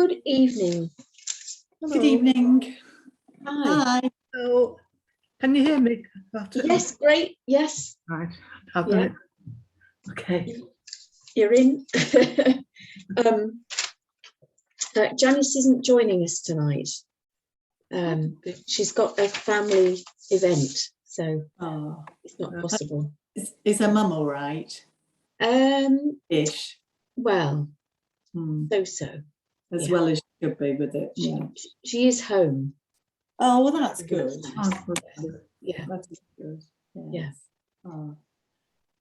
Good evening. Good Hello. evening. Hi. Hi. So, can you hear me? Yes, great. Yes, Right. I've done it. Okay. you're in. Janice isn't joining us tonight. She's got a family event, so it's not possible. Is her mum all right? Ish. Well, so. As well as she could be with it. She is home. Oh, well, that's good. Yeah. That is good. Yeah. Oh.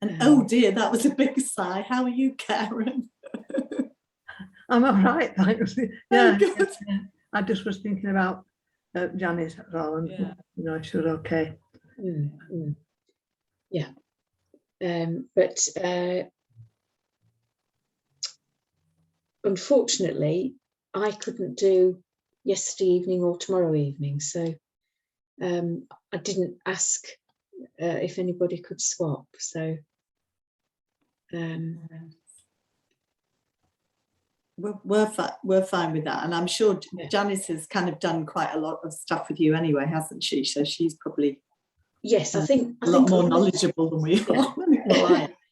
And oh dear, that was a big sigh. How are you, Karen? I'm all right, thanks. Oh, good. I just was thinking about Janice as well, and you know, she was okay. Yeah. But unfortunately, I couldn't do yesterday evening or tomorrow evening, so I didn't ask if anybody could swap. So we're fine with that, and I'm sure Janice has kind of done quite a lot of stuff with you anyway, hasn't she? So she's probably yes, I think a lot more knowledgeable than we are.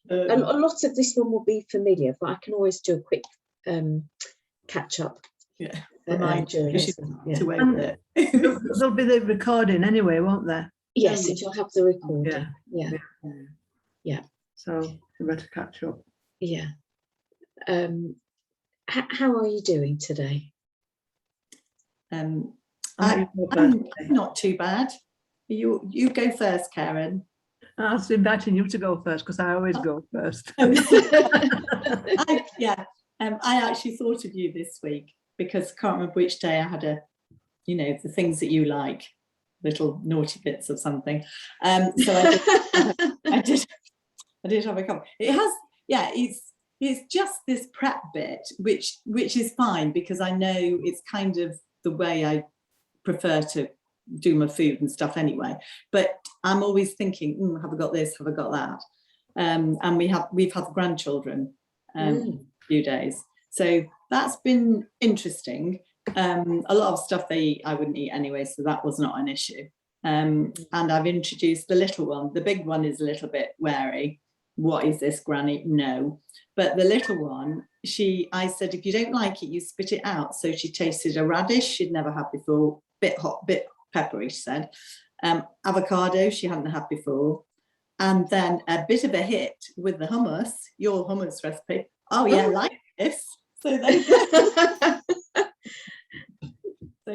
A lot of this one will be familiar, but I can always do a quick catch up. Remind during you to wait with it. There'll be the recording anyway, won't there? Yes, it will have the recording. Yeah. So we better catch up. Yeah. How are you doing today? I'm not too bad. You go first, Karen. I was inviting you to go first because I always go first. I actually thought of you this week because I can't remember which day I had the things that you like, little naughty bits of something. So I did have a couple. It's just this prep bit, which is fine because I know it's kind of the way I prefer to do my food and stuff anyway. But I'm always thinking, have I got this? Have I got that? And we've had grandchildren a few days, so that's been interesting. A lot of stuff they eat I wouldn't eat anyway, so that was not an issue. And I've introduced the little one. The big one is a little bit wary. What is this, Granny? No. But the little one, I said, if you don't like it, you spit it out. So she tasted a radish she'd never had before, bit hot, bit peppery, she said. Avocado she hadn't had before. And then a bit of a hit with the hummus, your hummus recipe. Oh yeah, like this. So they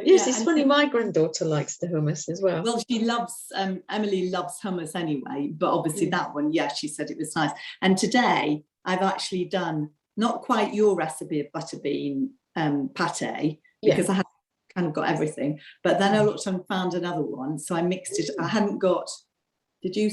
yes, it's funny, my granddaughter likes the hummus as well. Well, she loves, Emily loves hummus anyway, but obviously that one, she said it was nice. And today I've actually done not quite your recipe of butterbean pate, because I had kind of got everything, but then I looked and found another one, so I mixed it. I hadn't got, what did you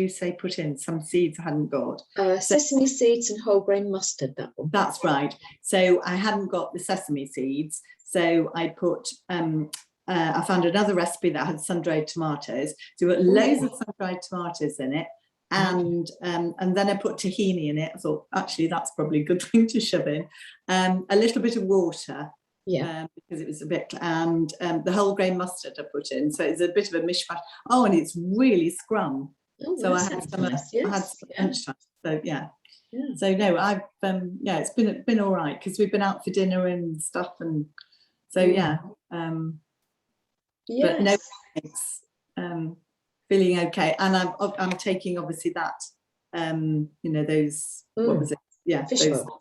say put in? Some seeds I hadn't got. Sesame seeds and whole grain mustard, that one. That's right. So I hadn't got the sesame seeds. So I put, I found another recipe that had sun-dried tomatoes. So we put loads of sun-dried tomatoes in it. And then I put tahini in it. I thought, actually, that's probably a good thing to shove in. A little bit of water. Because it was a bit, and the whole grain mustard I put in. So it's a bit of a mishmash. Oh, and it's really scrum. So I had some, lunchtime. So So no, I've it's been all right because we've been out for dinner and stuff, and so but no thanks. Feeling okay, and I'm taking obviously that those what was it fish those, oil.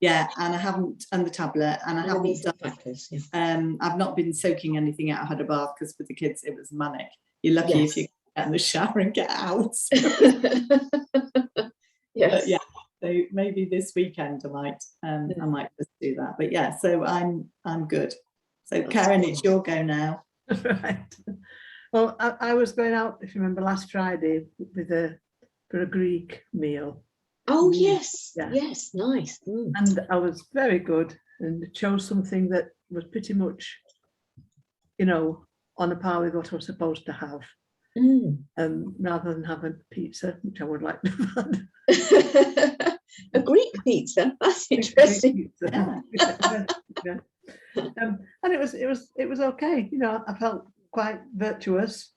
And I haven't, and the tablet, and I haven't done factors, I've not been soaking anything out. I had a bath because with the kids it was manic. You're lucky if you get in the shower and get out. But so maybe this weekend I might just do that. But so I'm good. So that's Karen, cool. It's your go now. Right. Well, I was going out, if you remember, last Friday for a Greek meal. Oh yes, yes, nice. And I was very good and chose something that was pretty much, on a par with what I was supposed to have. Rather than having pizza, which I would like to have had. A Greek pizza. That's interesting. Yeah. Yeah. And it was okay. You know, I felt quite virtuous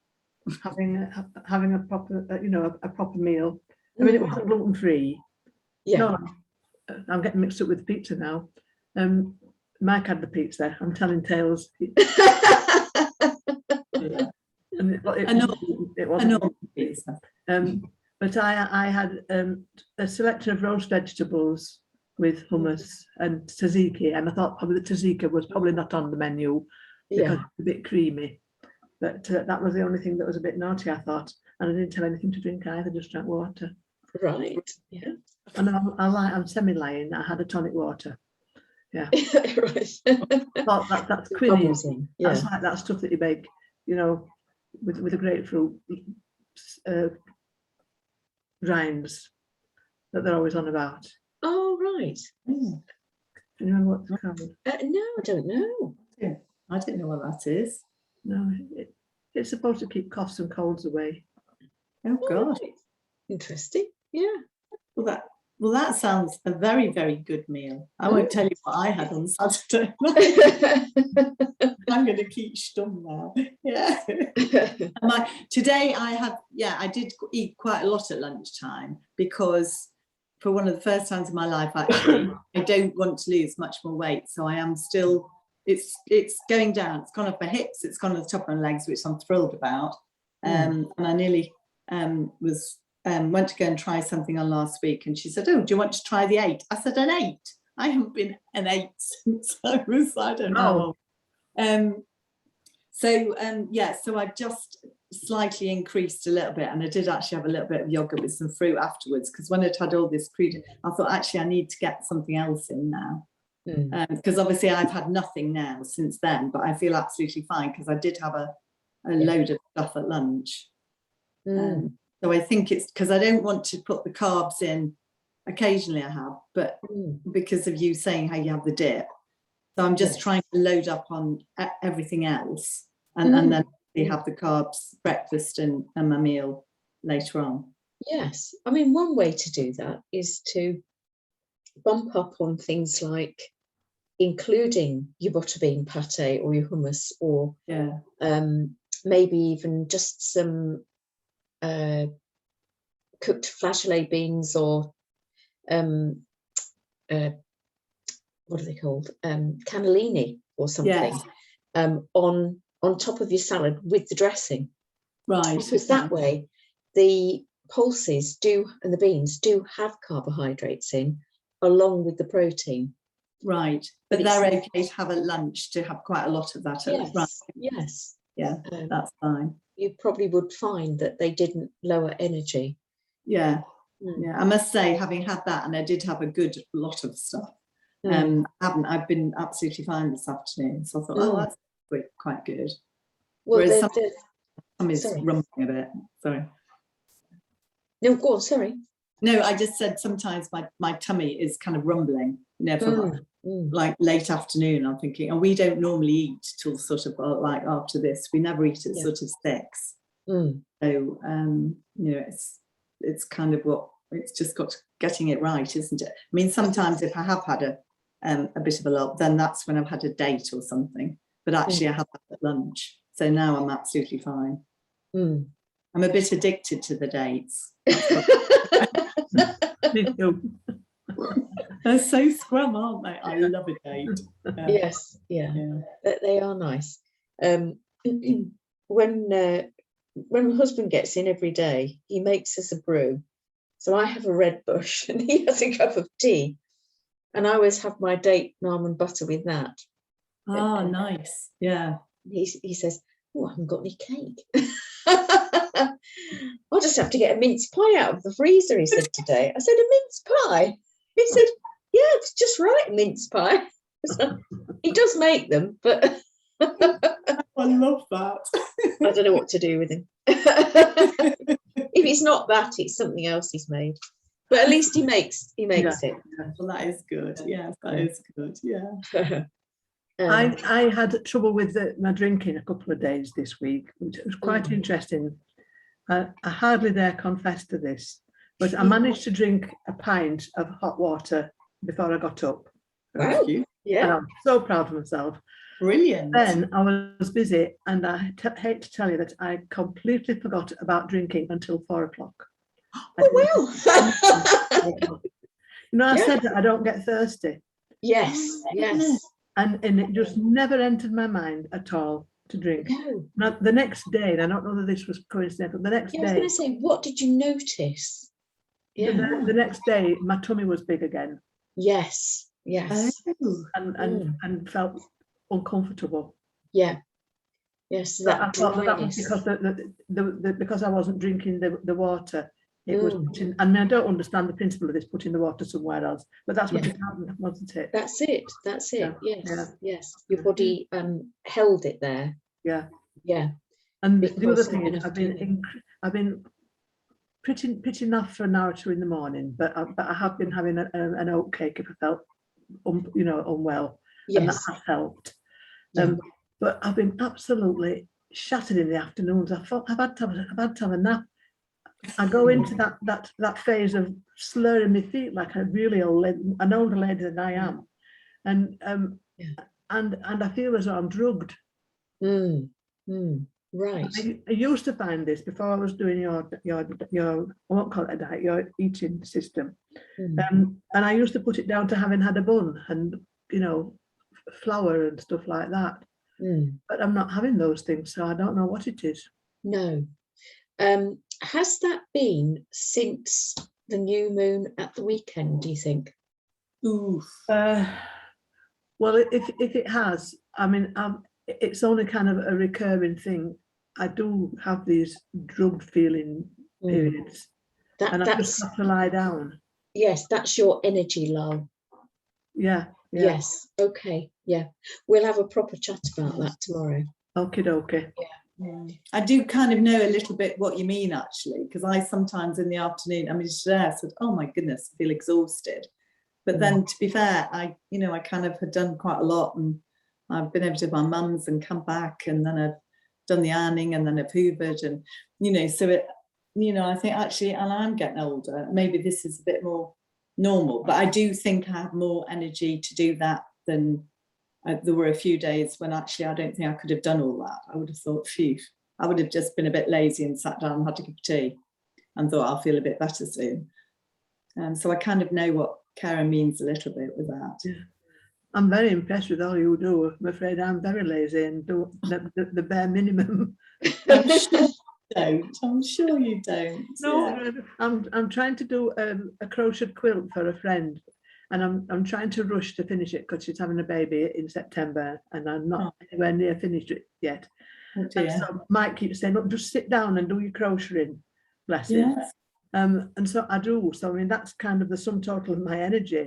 having a proper, a proper meal. I mean, it wasn't gluten free. Yeah. No, I'm getting mixed up with pizza now. Mike had the pizza. I'm telling tales. And it wasn't normal pizza. But I had a selection of roast vegetables with hummus and tzatziki, and I thought probably the tzatziki was probably not on the menu because it's a bit creamy. But that was the only thing that was a bit naughty, I thought. And I didn't have anything to drink either, just drank water. Right. Yeah. And I'm semi-lying. I had a tonic water. Yeah. Right. Well, that's quinine. Bubbles in. Yeah. That's like that stuff that you make, with a grapefruit rinds that they're always on about. Oh, right. Mm. Do you remember what it's called? No, I don't know. I don't know what that is. No, it's supposed to keep coughs and colds away. Oh God. Right. Interesting. Yeah. Well, that sounds a very, very good meal. I won't tell you what I had on Saturday. I'm going to keep stum now. Yeah. Today I did eat quite a lot at lunchtime because for one of the first times in my life, actually, I don't want to lose much more weight. So I am still, it's going down. It's gone off my hips. It's gone to the top of my legs, which I'm thrilled about. And I nearly went to go and try something on last week, and she said, "Oh, do you want to try the 8?" I said, "An 8? I haven't been an 8 since I don't know." So I just slightly increased a little bit, and I did actually have a little bit of yogurt with some fruit afterwards, because when I'd had all this food, I thought actually I need to get something else in now, because obviously I've had nothing now since then, but I feel absolutely fine because I did have a load of stuff at lunch. So I think it's because I don't want to put the carbs in. Occasionally I have, but because of you saying how you have the dip. So I'm just trying to load up on everything else and then have the carbs, breakfast and my meal later on. Yes. I mean, one way to do that is to bump up on things like including your butter bean pate or your hummus, or maybe even just some cooked flageolet beans, or what are they called, cannellini or something, on top of your salad with the dressing, right? Because that way the pulses and the beans do have carbohydrates in along with the protein, right? But they're okay to have at lunch, to have quite a lot of that. Yes. Yeah, that's fine. You probably would find that they didn't lower energy. Yeah. I must say, having had that, and I did have a good lot of stuff, I've been absolutely fine this afternoon, so I thought, that's quite good. Well, whereas some is rumbling a bit. Sorry. No, go on, sorry. No, I just said sometimes my tummy is kind of rumbling, for like late afternoon. I'm thinking, and we don't normally eat till sort of like after this. We never eat at sort of 6. So it's kind of it's just got getting it right, isn't it? I mean, sometimes if I have had a bit of a lull, then that's when I've had a date or something. But actually, I had that at lunch, so now I'm absolutely fine. I'm a bit addicted to the dates. They're so scrum, aren't they? I love a date. Yes, they are nice. When my husband gets in every day, he makes us a brew. So I have a red bush and he has a cup of tea, and I always have my date and almond butter with that. Oh, nice. Yeah. He says, "Oh, I haven't got any cake." I'll just have to get a mince pie out of the freezer, he said today. I said, "A mince pie?" He said, "Yeah, it's just right, a mince pie." So he does make them, but I love that. I don't know what to do with him. If it's not that, it's something else he's made. But at least he makes it. Well, that is good. Yes, that is good. Yeah. I had trouble with my drinking a couple of days this week, which was quite interesting. I hardly dare confess to this, But I managed to drink a pint of hot water before I got up. Wow. And Yeah. I'm so proud of myself. Brilliant. Then I was busy, and I hate to tell you that I completely forgot about drinking until 4 o'clock. Oh, well. You know, I Yeah. said that I don't get thirsty, Yes, yes. and it just never entered my mind at all to drink. No. Now, the next day, and I don't know whether this was coincidental, the next Yeah, I was day, going to say, what did you notice? Yeah. the next day, my tummy was big again, Yes, yes. Oh, and felt uncomfortable. Yeah. Yes, So that I thought that was dryness. because because I wasn't drinking the water. It was Mm. putting, I mean, I don't understand the principle of this, putting the water somewhere else, but that's what Yeah. it happened, wasn't it? That's it. That's it. Yeah, Yes, yeah. yes. Your body held it there. Yeah. Yeah. And the Because other thing is, enough doing. I've been pretty enough for an hour or two in the morning, but I have been having an oat cake if I felt unwell, and that Yes. has helped. Yeah. But I've been absolutely shattered in the afternoons. I've had to have a nap. I go into that phase of slurring my feet like a really old lady, an older lady than I am, and I feel as though I'm drugged. Right. I used to find this before I was doing your I won't call it a diet, your eating system, and I used to put it down to having had a bun and flour and stuff like that. But I'm not having those things, so I don't know what it is. No. Has that been since the new moon at the weekend, do you think? oof. Well, if it has, I mean, it's only kind of a recurring thing. I do have these drugged feeling periods, and I just have to lie down. Yes, that's your energy lull. Yeah. Yes. Okay. Yeah. We'll have a proper chat about that tomorrow. Okie dokie. I do kind of know a little bit what you mean, actually, because I sometimes in the afternoon, I mean, today I said, oh my goodness, I feel exhausted. But then, to be fair, I kind of had done quite a lot, and I've been over to my mum's and come back, and then I've done the ironing, and then I've hoovered, and so it, I think actually, and I'm getting older, maybe this is a bit more normal, but I do think I have more energy to do that than there were a few days when actually I don't think I could have done all that. I would have thought, phew, I would have just been a bit lazy and sat down and had a cup of tea and thought I'll feel a bit better soon. So I kind of know what Karen means a little bit with that. Yeah. I'm very impressed with all you do. I'm afraid I'm very lazy and do the bare minimum. I'm sure you don't. No, yeah. I'm trying to do a crochet quilt for a friend, and I'm trying to rush to finish it because she's having a baby in September, and I'm not anywhere near finished it yet. Oh, and so Mike keeps saying, look, just sit down and do your crocheting, bless him. Yes. And so I do. So I mean, that's kind of the sum total of my energy.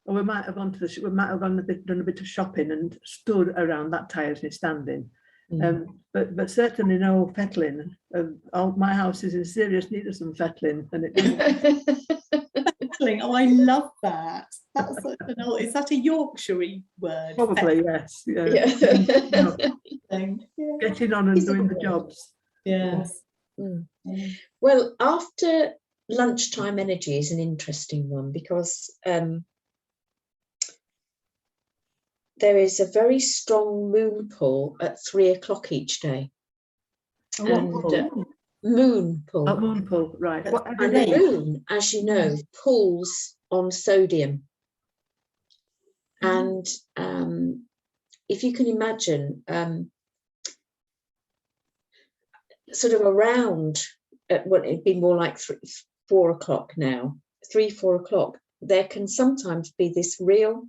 Or we might have gone to we might have done a bit of shopping and stood around. That tires me standing. But certainly no fettling. My house is in serious need of some fettling, and fettling. Oh, I love that. That's such an old. Is that a Yorkshire word? Probably, yes. Yeah. Getting on and doing the jobs. Yes. Well, after lunchtime energy is an interesting one because there is a very strong moon pull at 3 o'clock each day. Moon pull. Oh, moon pull, right. And the moon, as you know, pulls on sodium. And if you can imagine, sort of around, it'd be more like 4 o'clock now, 3-4 o'clock, there can sometimes be this real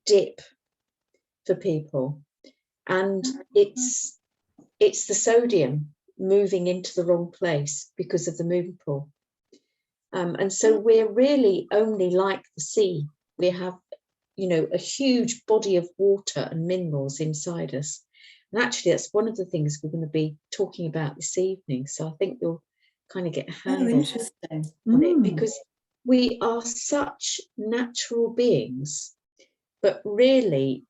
dip for people, and it's the sodium moving into the wrong place because of the moon pull, and so we're really only like the sea. We have a huge body of water and minerals inside us, and actually that's one of the things we're going to be talking about this evening, so I think you'll kind of get a handle on it, because we are such natural beings, but really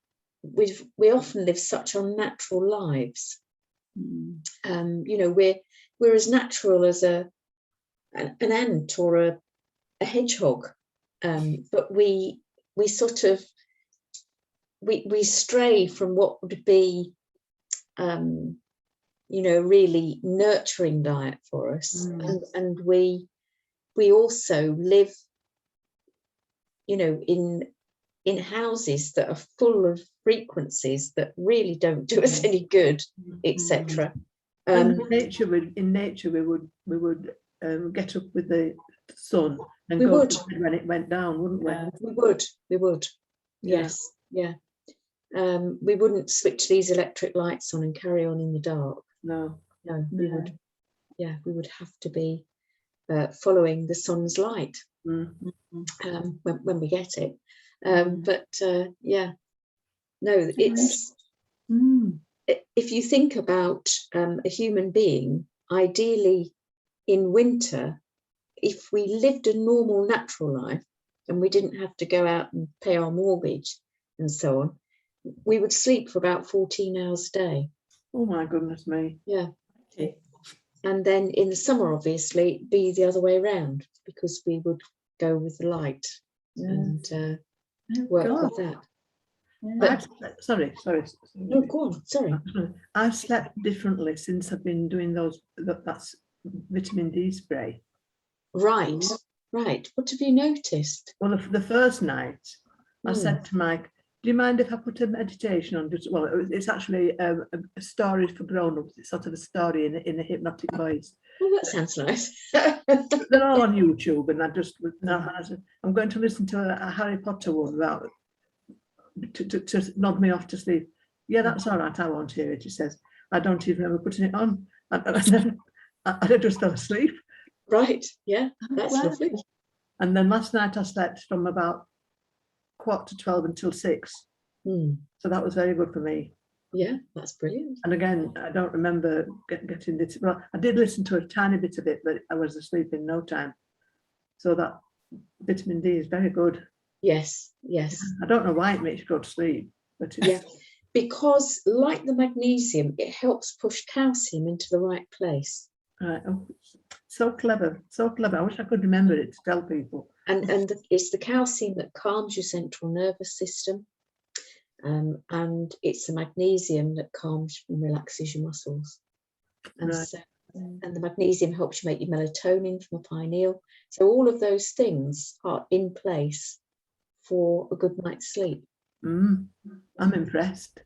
we often live such unnatural lives. We're as natural as a an ant or a hedgehog, but we sort of we stray from what would be really nurturing diet for us, and we also live in houses that are full of frequencies that really don't do us any good, etc. In nature we would get up with the sun and go to bed when it went down, wouldn't we? We would. Yes, yeah. We wouldn't switch these electric lights on and carry on in the dark. No, we would. Yeah, we would have to be following the sun's light when we get it. But no, it's if you think about a human being, ideally in winter, if we lived a normal natural life and we didn't have to go out and pay our mortgage and so on, we would sleep for about 14 hours a day. Oh my goodness me. Yeah. Okay. And then in the summer, obviously, it'd be the other way around, because we would go with the light and work with that. Yeah. But, sorry. No, go on. Sorry. I've slept differently since I've been doing that's vitamin D spray. Right. What have you noticed? Well, the first night, I said to Mike, do you mind if I put a meditation on? It's actually a story for grown-ups. It's sort of a story in a hypnotic voice. Oh, that sounds nice. They're all on YouTube, and I'm going to listen to a Harry Potter one about to nod me off to sleep. Yeah, that's all right. I won't hear it. He says, I don't even remember putting it on. And I just fell asleep. Right. Yeah, that's lovely. And then last night I slept from about 11:45 until 6. So that was very good for me. Yeah, that's brilliant. And again, I don't remember getting this. Well, I did listen to a tiny bit of it, but I was asleep in no time. So that vitamin D is very good. Yes. I don't know why it makes you go to sleep, but because like the magnesium, it helps push calcium into the right place. Right. Oh, so clever. I wish I could remember it to tell people. And it's the calcium that calms your central nervous system, and it's the magnesium that calms and relaxes your muscles. And and the magnesium helps you make your melatonin from the pineal. So all of those things are in place for a good night's sleep. I'm impressed.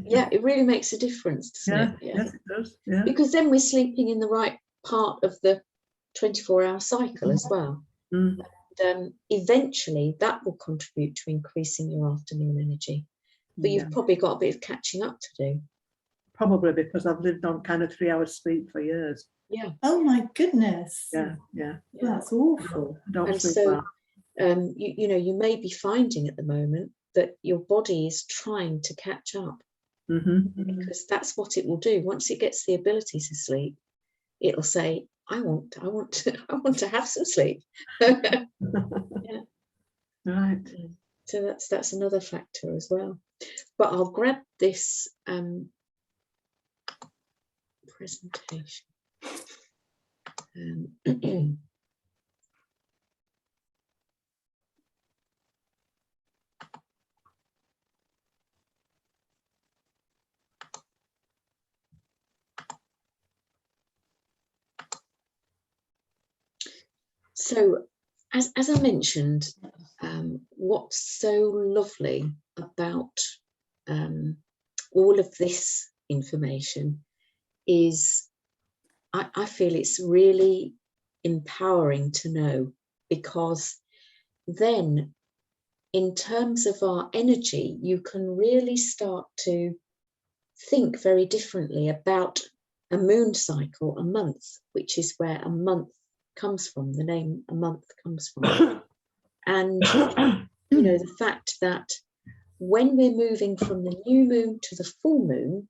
Yeah, it really makes a difference, doesn't it? Yes, it does. Yeah. Because then we're sleeping in the right part of the 24-hour cycle as well. And eventually that will contribute to increasing your afternoon energy. But you've probably got a bit of catching up to do. Probably because I've lived on kind of 3 hours sleep for years. Yeah. Oh my goodness. Yeah. That's awful. And so you may be finding at the moment that your body is trying to catch up, because that's what it will do. Once it gets the ability to sleep, it'll say, I want to have some sleep. Yeah. Right. So that's another factor as well. But I'll grab this presentation. So, as I mentioned, what's so lovely about all of this information is I feel it's really empowering to know, because then in terms of our energy, you can really start to think very differently about a moon cycle, a month, which is where a month comes from, the name a month comes from. And the fact that when we're moving from the new moon to the full moon,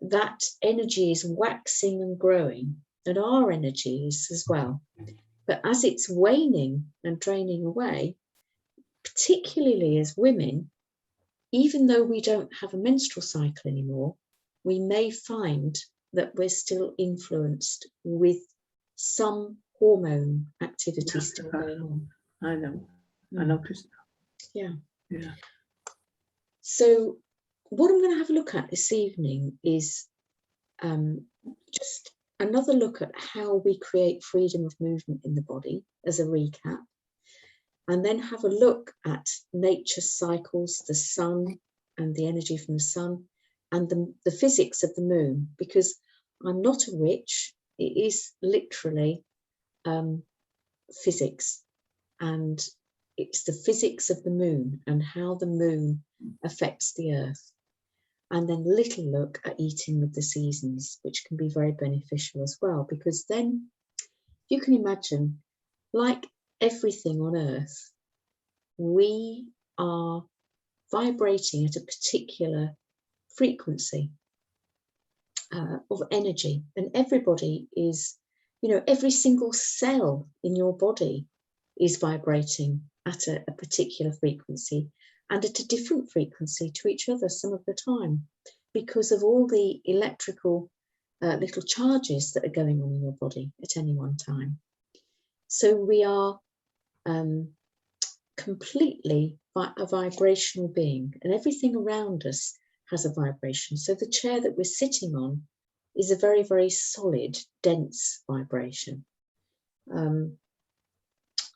that energy is waxing and growing, and our energy is as well. But as it's waning and draining away, particularly as women, even though we don't have a menstrual cycle anymore, we may find that we're still influenced with some hormone activity still going on. I know. I noticed that. Yeah. Yeah. So what I'm going to have a look at this evening is just another look at how we create freedom of movement in the body as a recap, and then have a look at nature's cycles, the sun and the energy from the sun, and the physics of the moon, because I'm not a witch. It is literally physics, and it's the physics of the moon and how the moon affects the earth. And then a little look at eating with the seasons, which can be very beneficial as well, because then you can imagine, like everything on earth, we are vibrating at a particular frequency of energy, and everybody is, you know, every single cell in your body is vibrating at a particular frequency, and at a different frequency to each other some of the time, because of all the electrical little charges that are going on in your body at any one time. So we are completely a vibrational being, and everything around us has a vibration. So the chair that we're sitting on is a very, very solid, dense vibration.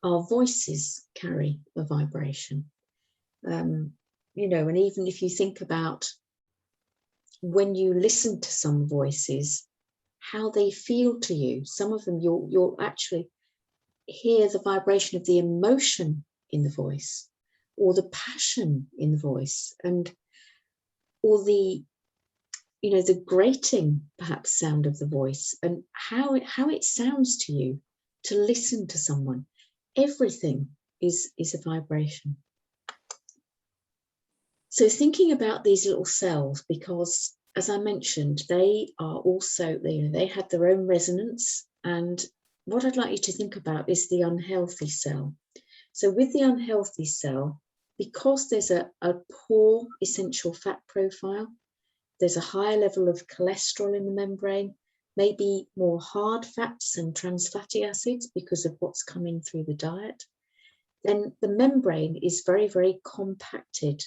Our voices carry a vibration. You know, and even if you think about when you listen to some voices, how they feel to you, some of them you'll actually hear the vibration of the emotion in the voice, or the passion in the voice, and or the, you know, the grating perhaps sound of the voice, and how it sounds to you to listen to someone. Everything is a vibration. So thinking about these little cells, because as I mentioned, they are also, they have their own resonance, and what I'd like you to think about is the unhealthy cell. So with the unhealthy cell, because there's a poor essential fat profile, there's a higher level of cholesterol in the membrane, maybe more hard fats and trans fatty acids because of what's coming through the diet, then the membrane is very, very compacted.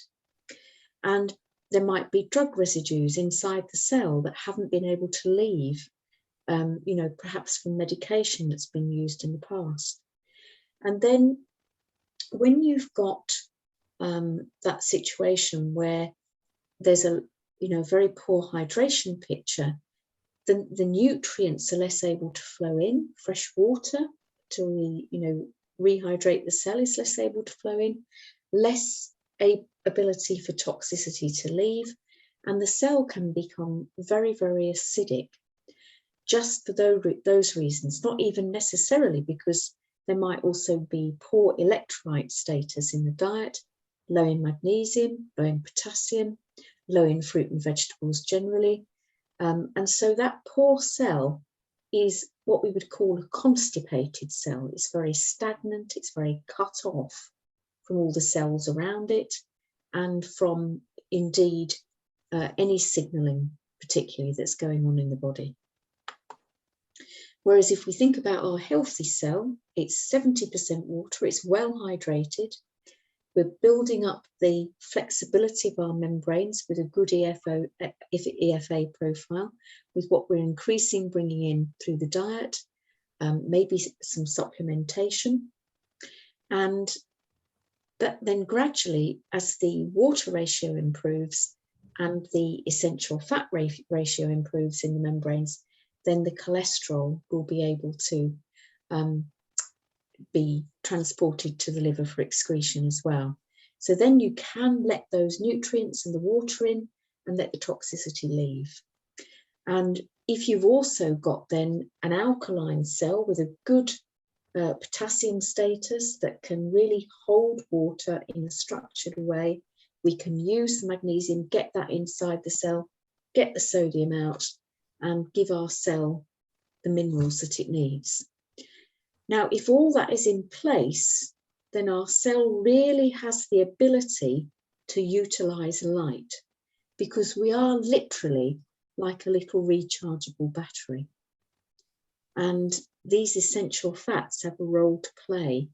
And there might be drug residues inside the cell that haven't been able to leave, you know, perhaps from medication that's been used in the past. And then when you've got that situation where there's a, you know, very poor hydration picture, the nutrients are less able to flow in. Fresh water to rehydrate the cell is less able to flow in, less ability for toxicity to leave, and the cell can become very, very acidic just for those reasons, not even necessarily because there might also be poor electrolyte status in the diet, low in magnesium, low in potassium, low in fruit and vegetables generally. And so that poor cell is what we would call a constipated cell. It's very stagnant, it's very cut off from all the cells around it, and from indeed any signalling particularly that's going on in the body. Whereas if we think about our healthy cell, it's 70% water, it's well hydrated. We're building up the flexibility of our membranes with a good EFA profile, with what we're bringing in through the diet, maybe some supplementation. And that then gradually, as the water ratio improves and the essential fat ratio improves in the membranes, then the cholesterol will be able to be transported to the liver for excretion as well. So then you can let those nutrients and the water in and let the toxicity leave. And if you've also got then an alkaline cell with a good potassium status that can really hold water in a structured way, we can use the magnesium, get that inside the cell, get the sodium out, and give our cell the minerals that it needs. Now, if all that is in place, then our cell really has the ability to utilize light, because we are literally like a little rechargeable battery. And these essential fats have a role to play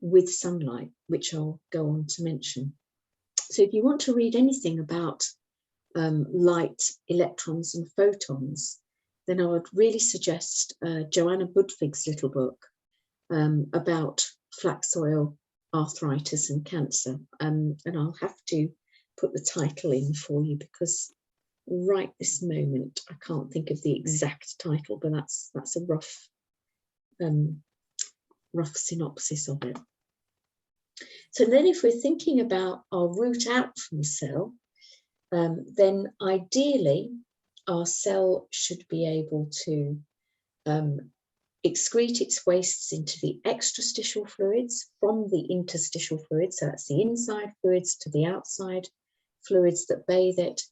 with sunlight, which I'll go on to mention. So if you want to read anything about light, electrons and photons, then I would really suggest Joanna Budvig's little book about flax oil, arthritis and cancer. And I'll have to put the title in for you, because right this moment I can't think of the exact title, but that's a rough synopsis of it. So then if we're thinking about our route out from the cell, then ideally our cell should be able to excrete its wastes into the extrastitial fluids from the interstitial fluids. So that's the inside fluids to the outside fluids that bathe it,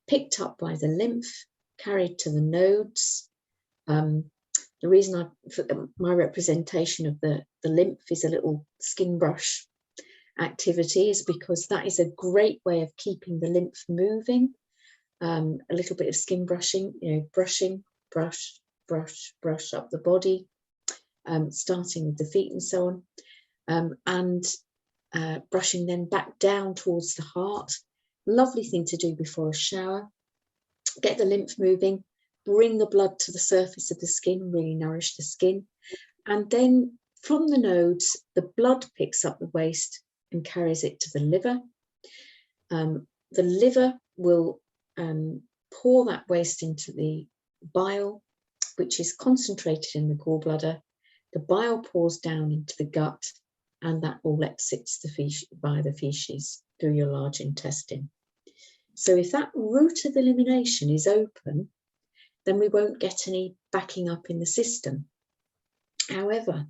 picked up by the lymph, carried to the nodes. The reason my representation of the lymph is a little skin brush activity is because that is a great way of keeping the lymph moving. A little bit of skin brushing, brushing, brush, brush, brush up the body, starting with the feet and so on, and brushing then back down towards the heart. Lovely thing to do before a shower. Get the lymph moving, bring the blood to the surface of the skin, really nourish the skin. And then from the nodes, the blood picks up the waste and carries it to the liver. The liver will pour that waste into the bile, which is concentrated in the gallbladder. The bile pours down into the gut, and that all exits via the feces through your large intestine. So if that route of elimination is open, then we won't get any backing up in the system. However,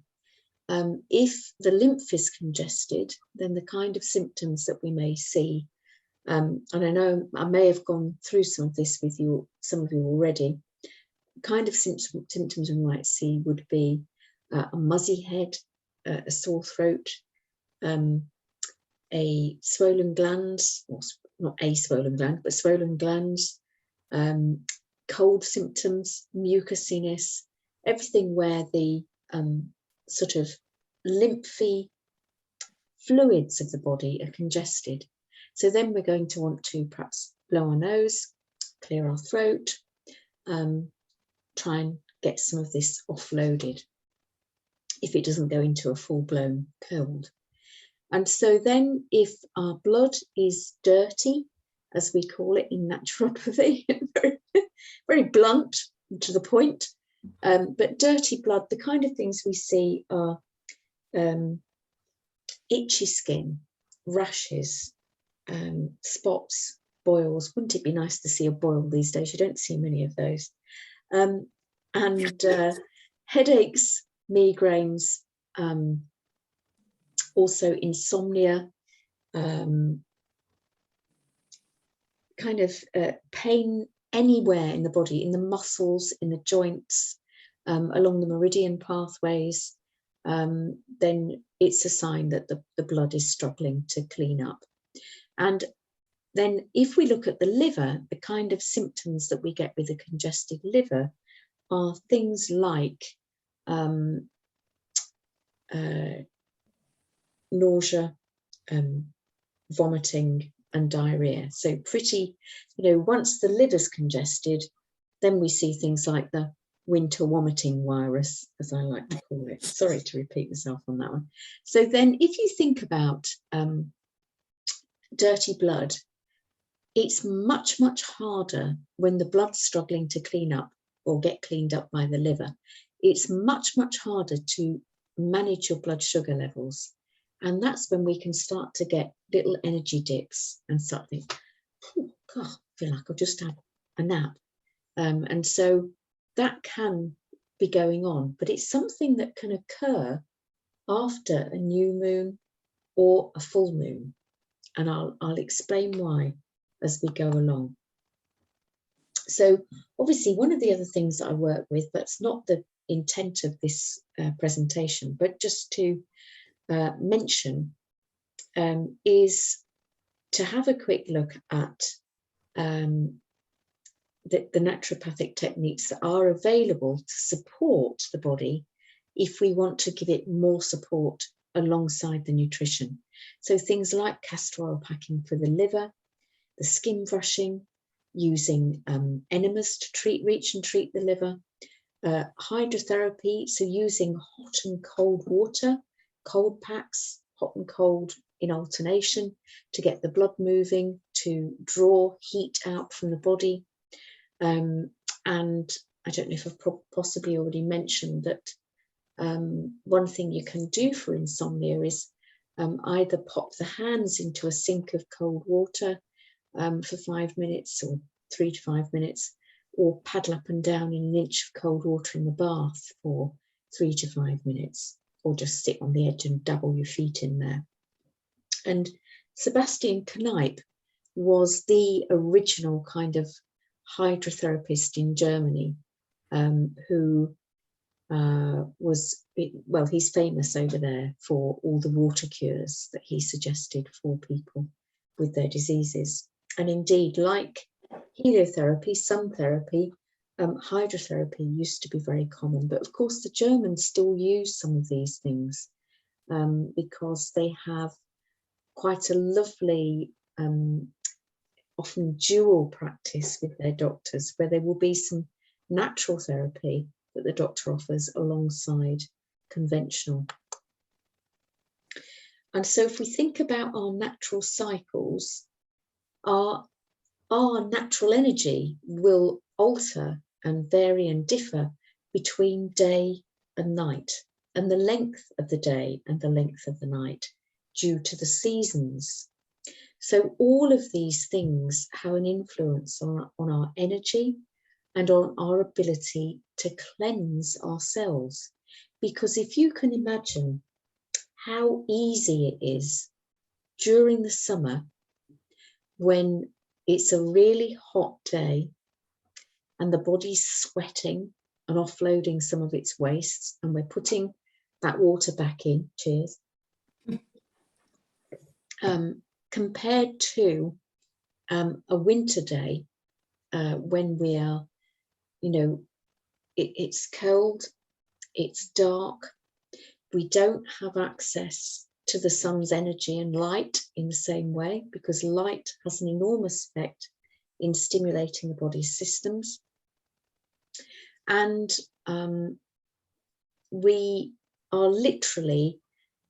if the lymph is congested, then the kind of symptoms that we may see, and I know I may have gone through some of this with you, some of you already, kind of symptoms we might see would be a muzzy head, a sore throat, a swollen glands, or not a swollen gland, but swollen glands, cold symptoms, mucusiness, everything where the sort of lymphy fluids of the body are congested. So then we're going to want to perhaps blow our nose, clear our throat, try and get some of this offloaded if it doesn't go into a full-blown cold. And so then if our blood is dirty, as we call it in naturopathy, very, very blunt to the point, but dirty blood, the kind of things we see are itchy skin, rashes, spots, boils. Wouldn't it be nice to see a boil these days? You don't see many of those. And headaches, migraines, also insomnia, kind of pain anywhere in the body, in the muscles, in the joints, along the meridian pathways, then it's a sign that the blood is struggling to clean up. And then if we look at the liver, the kind of symptoms that we get with a congested liver are things like nausea, vomiting and diarrhea. So pretty, once the liver's congested, then we see things like the winter vomiting virus, as I like to call it. Sorry to repeat myself on that one. So then if you think about dirty blood, it's much, much harder when the blood's struggling to clean up or get cleaned up by the liver. It's much, much harder to manage your blood sugar levels. And that's when we can start to get little energy dips and start thinking, oh, God, I feel like I've just had a nap. And so that can be going on, but it's something that can occur after a new moon or a full moon. And I'll explain why as we go along. So obviously one of the other things that I work with, that's not the intent of this presentation, but just to mention, is to have a quick look at the naturopathic techniques that are available to support the body if we want to give it more support alongside the nutrition. So things like castor oil packing for the liver, the skin brushing, using enemas to reach and treat the liver, hydrotherapy, so using hot and cold water, cold packs, hot and cold in alternation to get the blood moving, to draw heat out from the body. And I don't know if I've possibly already mentioned that one thing you can do for insomnia is either pop the hands into a sink of cold water for 5 minutes or 3 to 5 minutes, or paddle up and down in an inch of cold water in the bath for 3 to 5 minutes, or just sit on the edge and dabble your feet in there. And Sebastian Kneipp was the original kind of hydrotherapist in Germany, who was, well, he's famous over there for all the water cures that he suggested for people with their diseases. And indeed, like heliotherapy, sun therapy, hydrotherapy used to be very common. But of course, the Germans still use some of these things because they have quite a lovely, often dual practice with their doctors, where there will be some natural therapy that the doctor offers alongside conventional. And so if we think about our natural cycles, our natural energy will alter and vary and differ between day and night, and the length of the day and the length of the night due to the seasons. So all of these things have an influence on our energy and on our ability to cleanse ourselves. Because if you can imagine how easy it is during the summer when it's a really hot day and the body's sweating and offloading some of its wastes, and we're putting that water back in, cheers, compared to a winter day when we are, you know, it's cold, it's dark, we don't have access to the sun's energy and light in the same way, because light has an enormous effect in stimulating the body's systems. And we are literally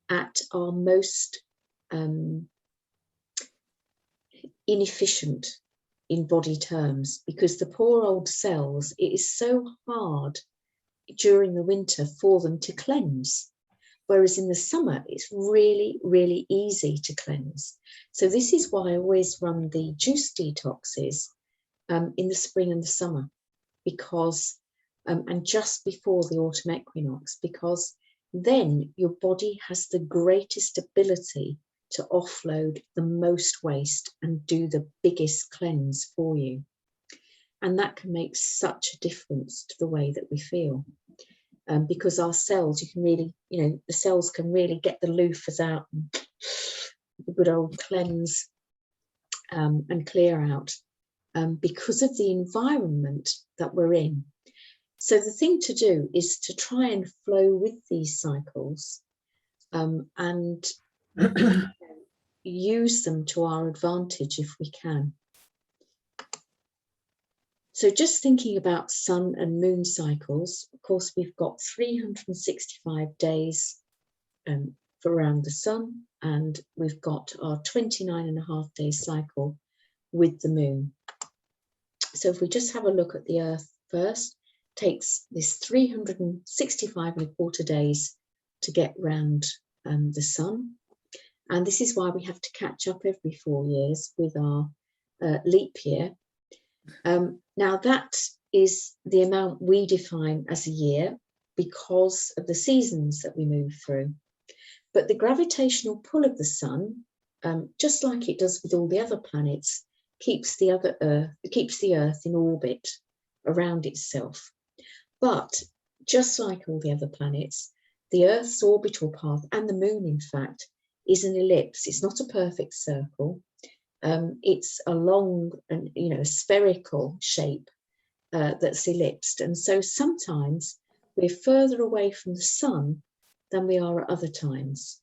at our most inefficient in body terms, because the poor old cells, it is so hard during the winter for them to cleanse. Whereas in the summer, it's really, really easy to cleanse. So this is why I always run the juice detoxes in the spring and the summer, because, and just before the autumn equinox, because then your body has the greatest ability to offload the most waste and do the biggest cleanse for you. And that can make such a difference to the way that we feel. Because our cells, you can really, you know, the cells can really get the loofahs out and the good old cleanse and clear out because of the environment that we're in. So the thing to do is to try and flow with these cycles and use them to our advantage if we can. So just thinking about sun and moon cycles, of course, we've got 365 days for around the sun, and we've got our 29.5 day cycle with the moon. So if we just have a look at the Earth first, it takes this 365.25 days to get round the sun. And this is why we have to catch up every 4 years with our leap year. Now that is the amount we define as a year because of the seasons that we move through. But the gravitational pull of the sun, just like it does with all the other planets, keeps the Earth in orbit around itself. But just like all the other planets, the Earth's orbital path, and the moon in fact, is an ellipse. It's not a perfect circle. It's a long and, you know, spherical shape that's ellipsed. And so sometimes we're further away from the sun than we are at other times.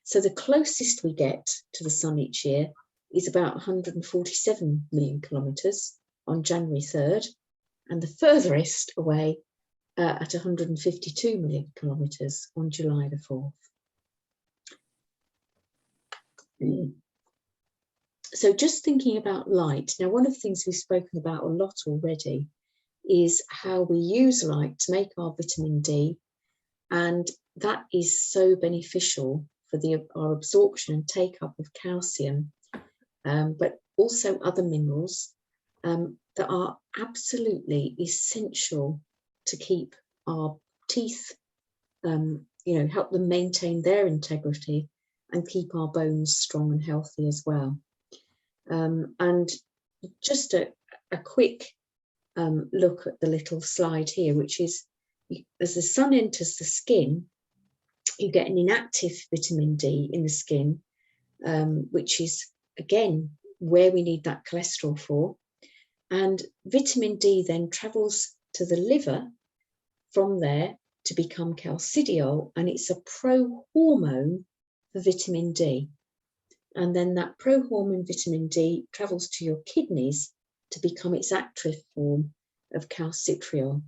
So the closest we get to the sun each year is about 147 million kilometres on January 3rd, and the furthest away at 152 million kilometres on July the 4th. So just thinking about light, now one of the things we've spoken about a lot already is how we use light to make our vitamin D, and that is so beneficial for our absorption and take-up of calcium, but also other minerals that are absolutely essential to keep our teeth, help them maintain their integrity and keep our bones strong and healthy as well. And just a quick look at the little slide here, which is as the sun enters the skin, you get an inactive vitamin D in the skin, which is, again, where we need that cholesterol for. And vitamin D then travels to the liver from there to become calcidiol, and it's a pro-hormone for vitamin D. And then that pro-hormone vitamin D travels to your kidneys to become its active form of calcitriol,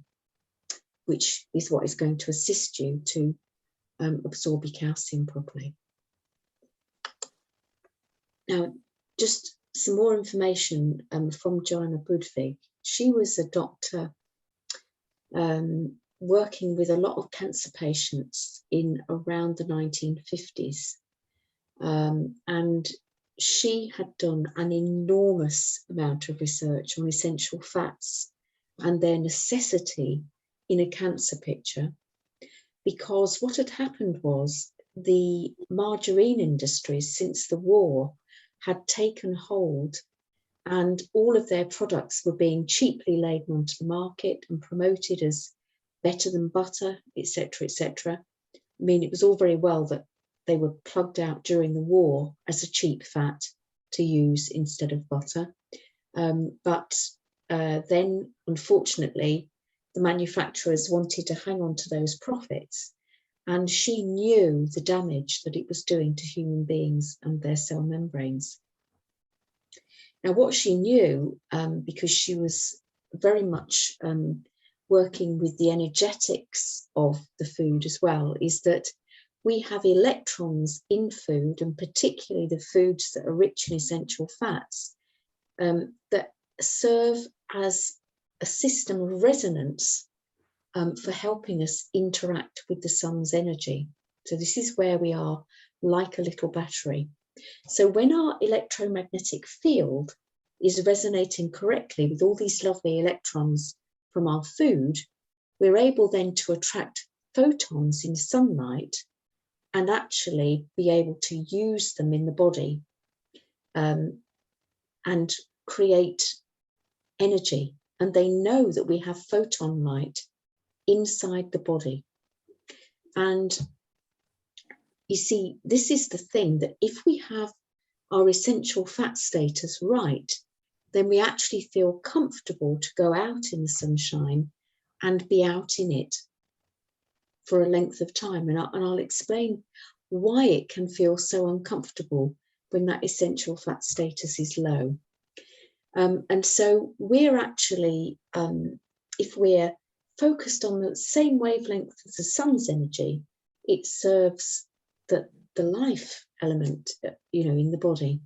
which is what is going to assist you to absorb your calcium properly. Now, just some more information from Joanna Budvig. She was a doctor working with a lot of cancer patients in around the 1950s. And she had done an enormous amount of research on essential fats and their necessity in a cancer picture, because what had happened was the margarine industries since the war had taken hold, and all of their products were being cheaply laden onto the market and promoted as better than butter, etc., etc. I mean, it was all very well that they were plugged out during the war as a cheap fat to use instead of butter. But then, unfortunately, the manufacturers wanted to hang on to those profits, and she knew the damage that it was doing to human beings and their cell membranes. Now, what she knew, because she was very much working with the energetics of the food as well, is that we have electrons in food, and particularly the foods that are rich in essential fats, that serve as a system of resonance for helping us interact with the sun's energy. So this is where we are like a little battery. So when our electromagnetic field is resonating correctly with all these lovely electrons from our food, we're able then to attract photons in sunlight and actually be able to use them in the body and create energy. And they know that we have photon light inside the body. And you see, this is the thing, that if we have our essential fat status right, then we actually feel comfortable to go out in the sunshine and be out in it for a length of time. And I'll explain why it can feel so uncomfortable when that essential fat status is low. And so we're actually, if we're focused on the same wavelength as the sun's energy, it serves the life element, in the body.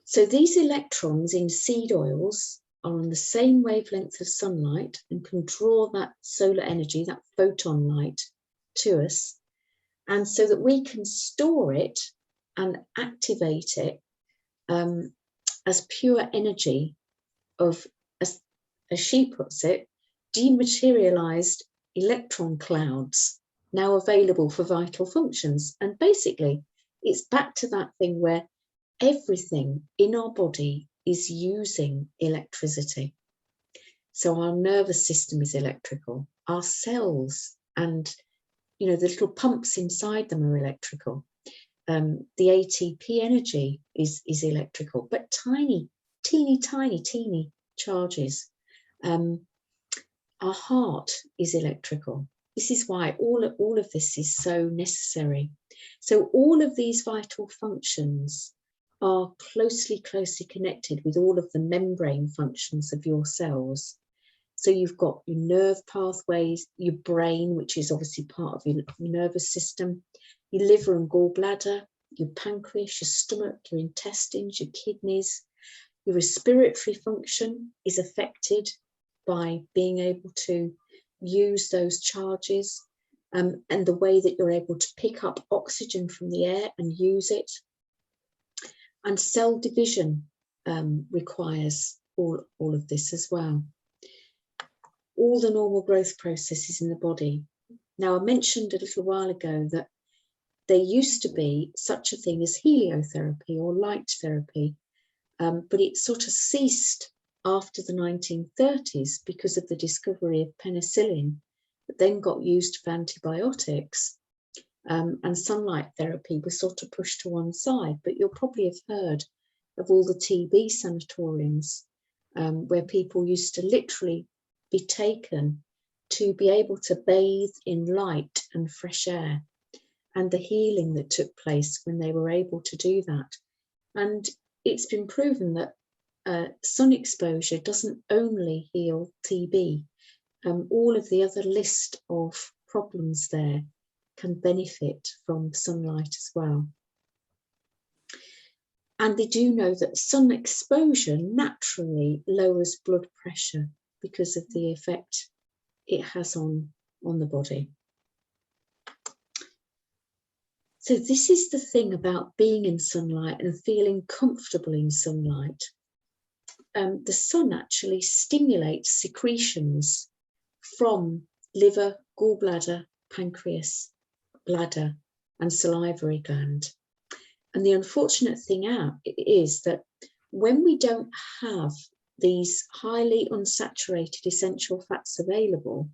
So these electrons in seed oils are on the same wavelength of sunlight and can draw that solar energy, that photon light, to us, and so that we can store it and activate it as pure energy of, as she puts it, dematerialized electron clouds now available for vital functions. And basically, it's back to that thing where everything in our body is using electricity. So our nervous system is electrical, our cells and the little pumps inside them are electrical. The ATP energy is electrical, but teeny charges. Our heart is electrical. This is why all of this is so necessary. So all of these vital functions are closely connected with all of the membrane functions of your cells. So you've got your nerve pathways, your brain, which is obviously part of your nervous system, your liver and gallbladder, your pancreas, your stomach, your intestines, your kidneys. Your respiratory function is affected by being able to use those charges, and the way that you're able to pick up oxygen from the air and use it. And cell division requires all of this as well. All the normal growth processes in the body. Now, I mentioned a little while ago that there used to be such a thing as heliotherapy or light therapy, but it sort of ceased after the 1930s because of the discovery of penicillin, that then got used for antibiotics, and sunlight therapy was sort of pushed to one side. But you'll probably have heard of all the TB sanatoriums, where people used to literally be taken to be able to bathe in light and fresh air, and the healing that took place when they were able to do that. And it's been proven that sun exposure doesn't only heal TB. All of the other list of problems there can benefit from sunlight as well. And they do know that sun exposure naturally lowers blood pressure because of the effect it has on the body. So this is the thing about being in sunlight and feeling comfortable in sunlight. The sun actually stimulates secretions from liver, gallbladder, pancreas, bladder, and salivary gland. And the unfortunate thing is that when we don't have these highly unsaturated essential fats available,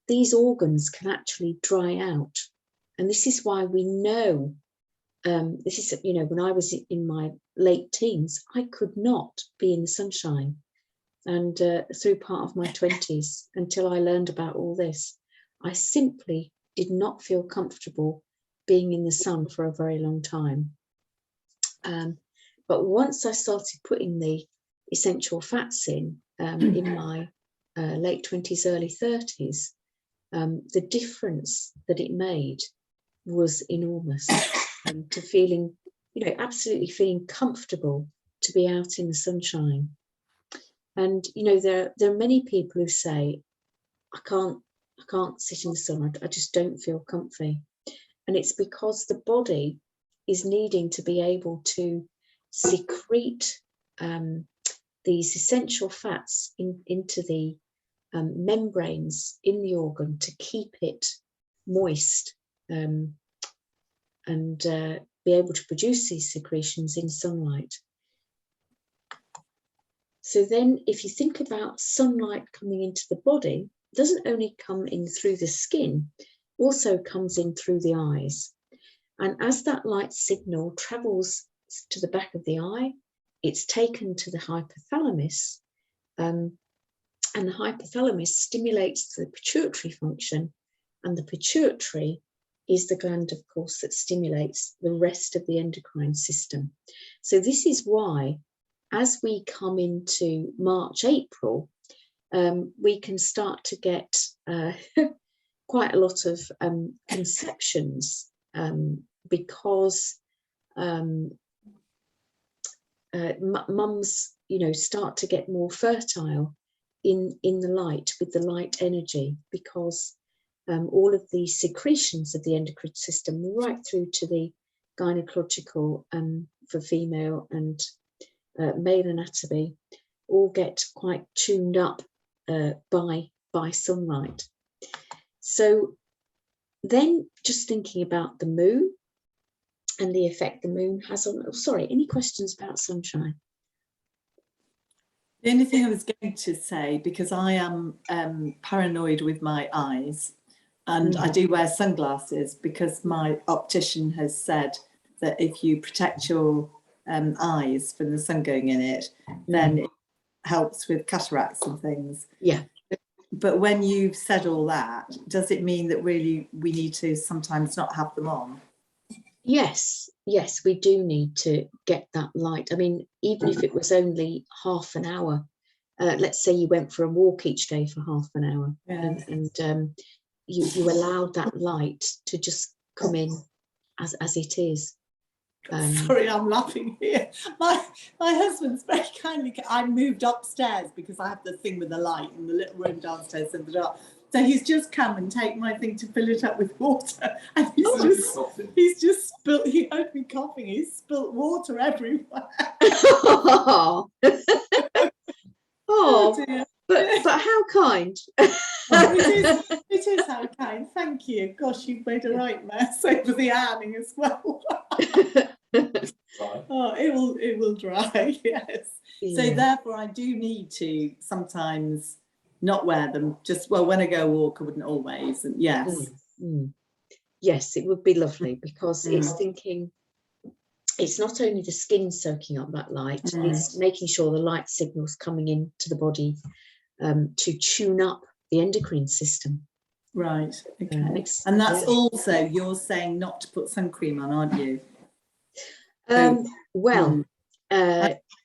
these organs can actually dry out. And this is why we know, this is, you know, when I was in my late teens, I could not be in the sunshine. And through part of my 20s, until I learned about all this, I simply did not feel comfortable being in the sun for a very long time. But once I started putting the essential fats in my late 20s, early 30s, the difference that it made was enormous. To feeling, you know, absolutely feeling comfortable to be out in the sunshine. And you know, there are many people who say, I can't sit in the sun, I just don't feel comfy. And it's because the body is needing to be able to secrete these essential fats into the membranes in the organ to keep it moist, and be able to produce these secretions in sunlight. So then if you think about sunlight coming into the body, it doesn't only come in through the skin, also comes in through the eyes. And as that light signal travels to the back of the eye, it's taken to the hypothalamus, and the hypothalamus stimulates the pituitary function, and the pituitary is the gland, of course, that stimulates the rest of the endocrine system. So this is why, as we come into March, April, we can start to get quite a lot of conceptions, because mums, you know, start to get more fertile in the light, with the light energy, because all of the secretions of the endocrine system, right through to the gynecological for female and male anatomy, all get quite tuned up by sunlight. So then just thinking about the moon and the effect the moon has on, sorry, any questions about sunshine? The only thing I was going to say, because I am paranoid with my eyes, and I do wear sunglasses because my optician has said that if you protect your eyes from the sun going in it, then it helps with cataracts and things. Yeah. But when you've said all that, does it mean that really we need to sometimes not have them on? Yes, we do need to get that light. I mean, even if it was only half an hour, let's say you went for a walk each day for half an hour, and you allowed that light to just come in as it is. Sorry, I'm laughing here. My husband's very kindly, I moved upstairs because I have the thing with the light in the little room downstairs in the dark. So he's just come and take my thing to fill it up with water, and he's just spilt. He heard me coughing. He's spilt water everywhere. Oh, dear. but how kind. It is how kind. Thank you. Gosh, you've made a right mess over the ironing as well. Oh, it will dry. Yes. Yeah. So therefore, I do need to sometimes not wear them. Just when I go walk, I wouldn't always. And yes, yes, it would be lovely, because it's thinking. It's not only the skin soaking up that light; it's making sure the light signals coming into the body to tune up the endocrine system. Right. Okay. And that's also, you're saying not to put sun cream on, aren't you? I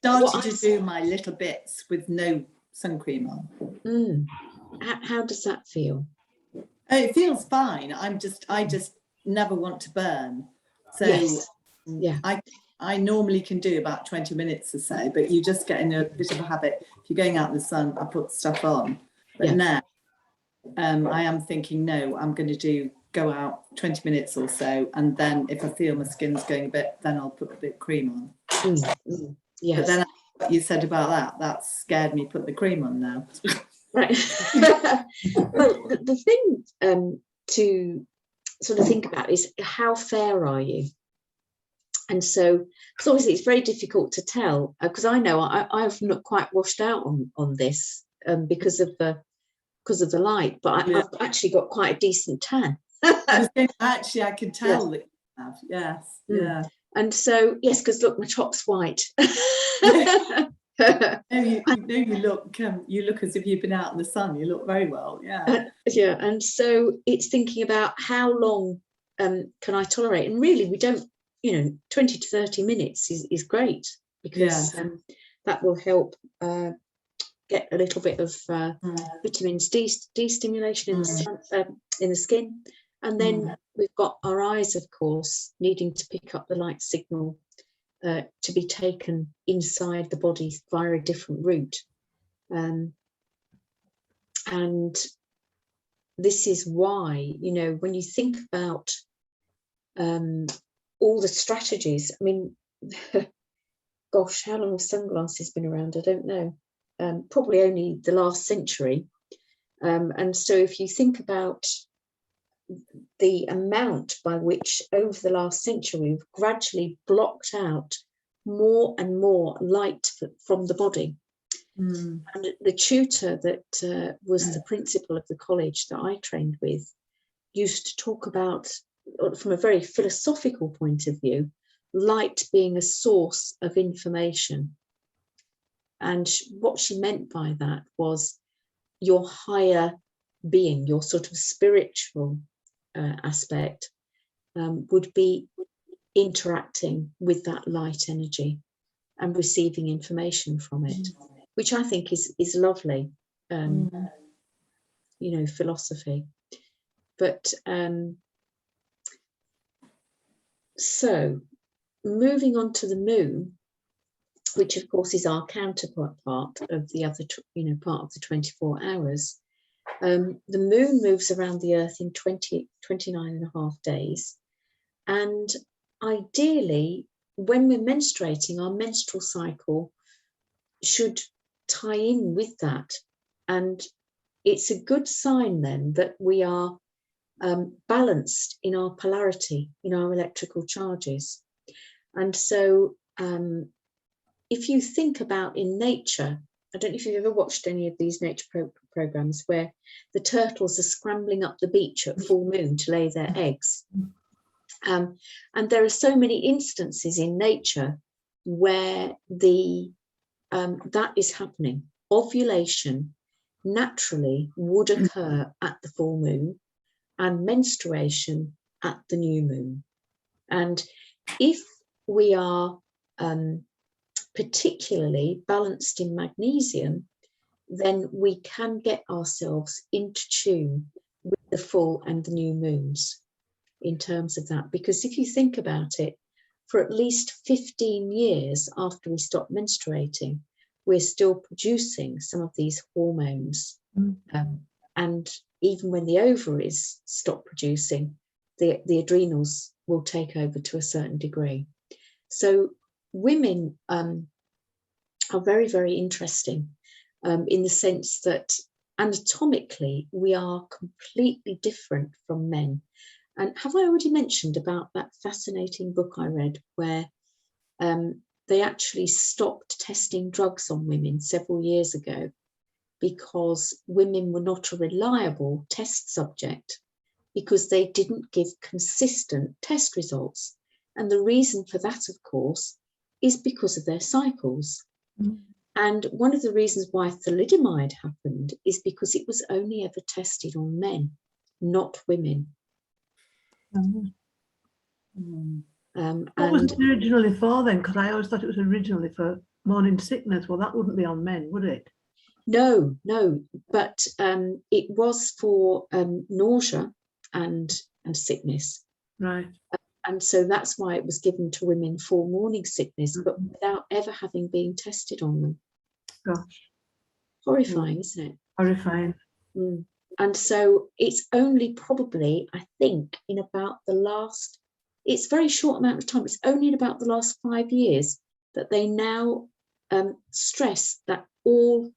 started to do my little bits with no sun cream on. How does that feel? It feels fine. I just never want to burn. So yeah, I normally can do about 20 minutes or so, but you just get in a bit of a habit. If you're going out in the sun, I put stuff on. But now I am thinking, no, I'm going to go out 20 minutes or so, and then if I feel my skin's going a bit, then I'll put a bit of cream on. Yes. But then what you said about that scared me, put the cream on now. Right. Well, the thing to sort of think about is, how fair are you? And so obviously it's very difficult to tell, because I know I've not quite washed out on this because of the light, but I've actually got quite a decent tan. Actually, I can tell that you have. Yes. Yeah. And so because look, my top's white. You look as if you've been out in the sun. You look very well. Yeah. And so it's thinking about how long can I tolerate, and really we don't. 20 to 30 minutes is great, because that will help get a little bit of vitamins D stimulation in the skin. And then we've got our eyes, of course, needing to pick up the light signal to be taken inside the body via a different route. And this is why, when you think about all the strategies, I mean, gosh, how long have sunglasses been around? I don't know. Probably only the last century. And so if you think about the amount by which over the last century we've gradually blocked out more and more light from the body. And the tutor that was the principal of the college that I trained with used to talk about, from a very philosophical point of view, light being a source of information. And what she meant by that was your higher being, your sort of spiritual aspect would be interacting with that light energy and receiving information from it, which I think is lovely, philosophy. But so moving on to the moon, which of course is our counterpart of the other, part of the 24 hours. The moon moves around the earth in 29 and a half days. And ideally, when we're menstruating, our menstrual cycle should tie in with that. And it's a good sign then that we are balanced in our polarity, in our electrical charges. And so if you think about in nature, I don't know if you've ever watched any of these nature programs where the turtles are scrambling up the beach at full moon to lay their eggs. And there are so many instances in nature where that is happening. ovulation naturally would occur at the full moon and menstruation at the new moon. And if we are particularly balanced in magnesium, then we can get ourselves into tune with the full and the new moons in terms of that. Because if you think about it, for at least 15 years after we stop menstruating, we're still producing some of these hormones. And even when the ovaries stop producing, the adrenals will take over to a certain degree. So women are very, very interesting in the sense that anatomically we are completely different from men. And have I already mentioned about that fascinating book I read where they actually stopped testing drugs on women several years ago because women were not a reliable test subject because they didn't give consistent test results. And the reason for that, of course, is because of their cycles. And one of the reasons why thalidomide happened is because it was only ever tested on men, not women. What was it originally for then? Because I always thought it was originally for morning sickness. Well, that wouldn't be on men, would it? No, but it was for nausea and sickness. Right. And so that's why it was given to women for morning sickness, but without ever having been tested on them. Gosh. Horrifying, isn't it? Horrifying. And so it's only probably, I think, in about the last, it's a very short amount of time, it's only in about the last 5 years that they now stress that all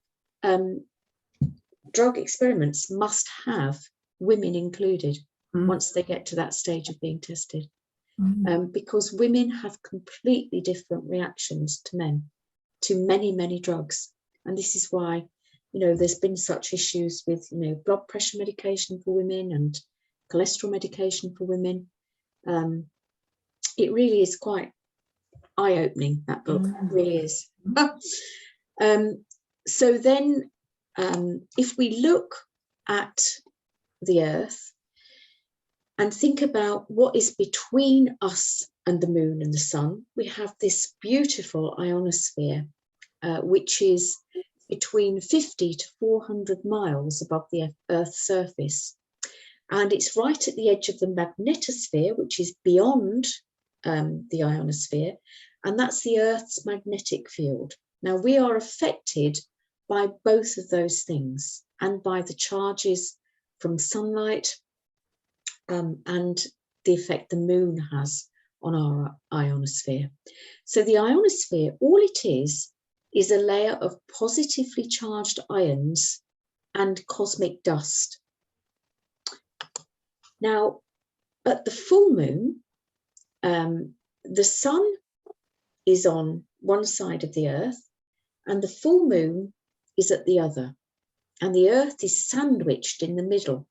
drug experiments must have women included once they get to that stage of being tested. Because women have completely different reactions to men, to many, many drugs. And this is why, there's been such issues with, blood pressure medication for women and cholesterol medication for women. It really is quite eye-opening, that book, really is. So then, if we look at the Earth and think about what is between us and the moon and the sun, we have this beautiful ionosphere, which is between 50 to 400 miles above the Earth's surface. And it's right at the edge of the magnetosphere, which is beyond the ionosphere, and that's the Earth's magnetic field. Now, we are affected by both of those things and by the charges from sunlight and the effect the moon has on our ionosphere. So the ionosphere, all it is a layer of positively charged ions and cosmic dust. Now, at the full moon, the sun is on one side of the Earth and the full moon is at the other, and the Earth is sandwiched in the middle.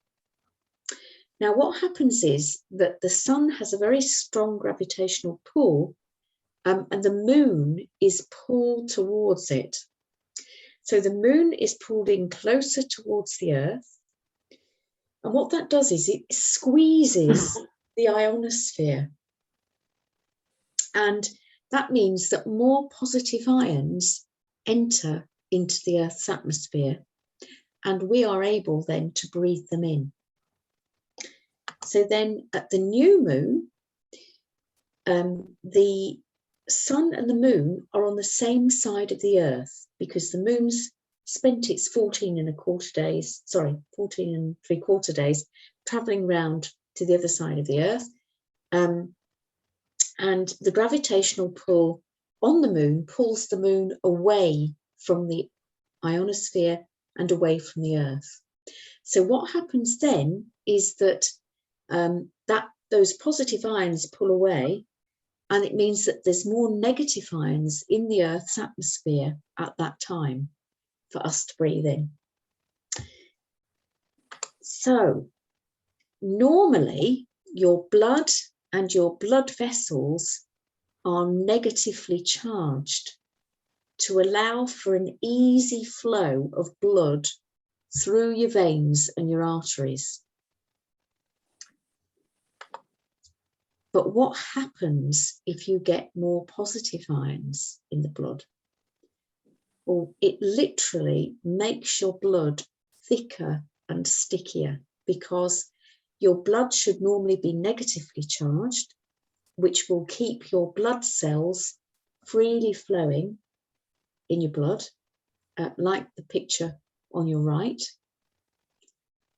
Now, what happens is that the sun has a very strong gravitational pull, and the moon is pulled towards it. So the moon is pulled in closer towards the Earth, and what that does is it squeezes the ionosphere, and that means that more positive ions enter into the Earth's atmosphere, and we are able then to breathe them in. So then at the new moon, the sun and the moon are on the same side of the Earth because the moon's spent its 14 and 3/4 days traveling round to the other side of the Earth. And the gravitational pull on the moon pulls the moon away from the ionosphere and away from the Earth. So what happens then is that those positive ions pull away, and it means that there's more negative ions in the Earth's atmosphere at that time for us to breathe in. So normally your blood and your blood vessels are negatively charged. to allow for an easy flow of blood through your veins and your arteries. But what happens if you get more positive ions in the blood? Well, it literally makes your blood thicker and stickier, because your blood should normally be negatively charged, which will keep your blood cells freely flowing in your blood, like the picture on your right.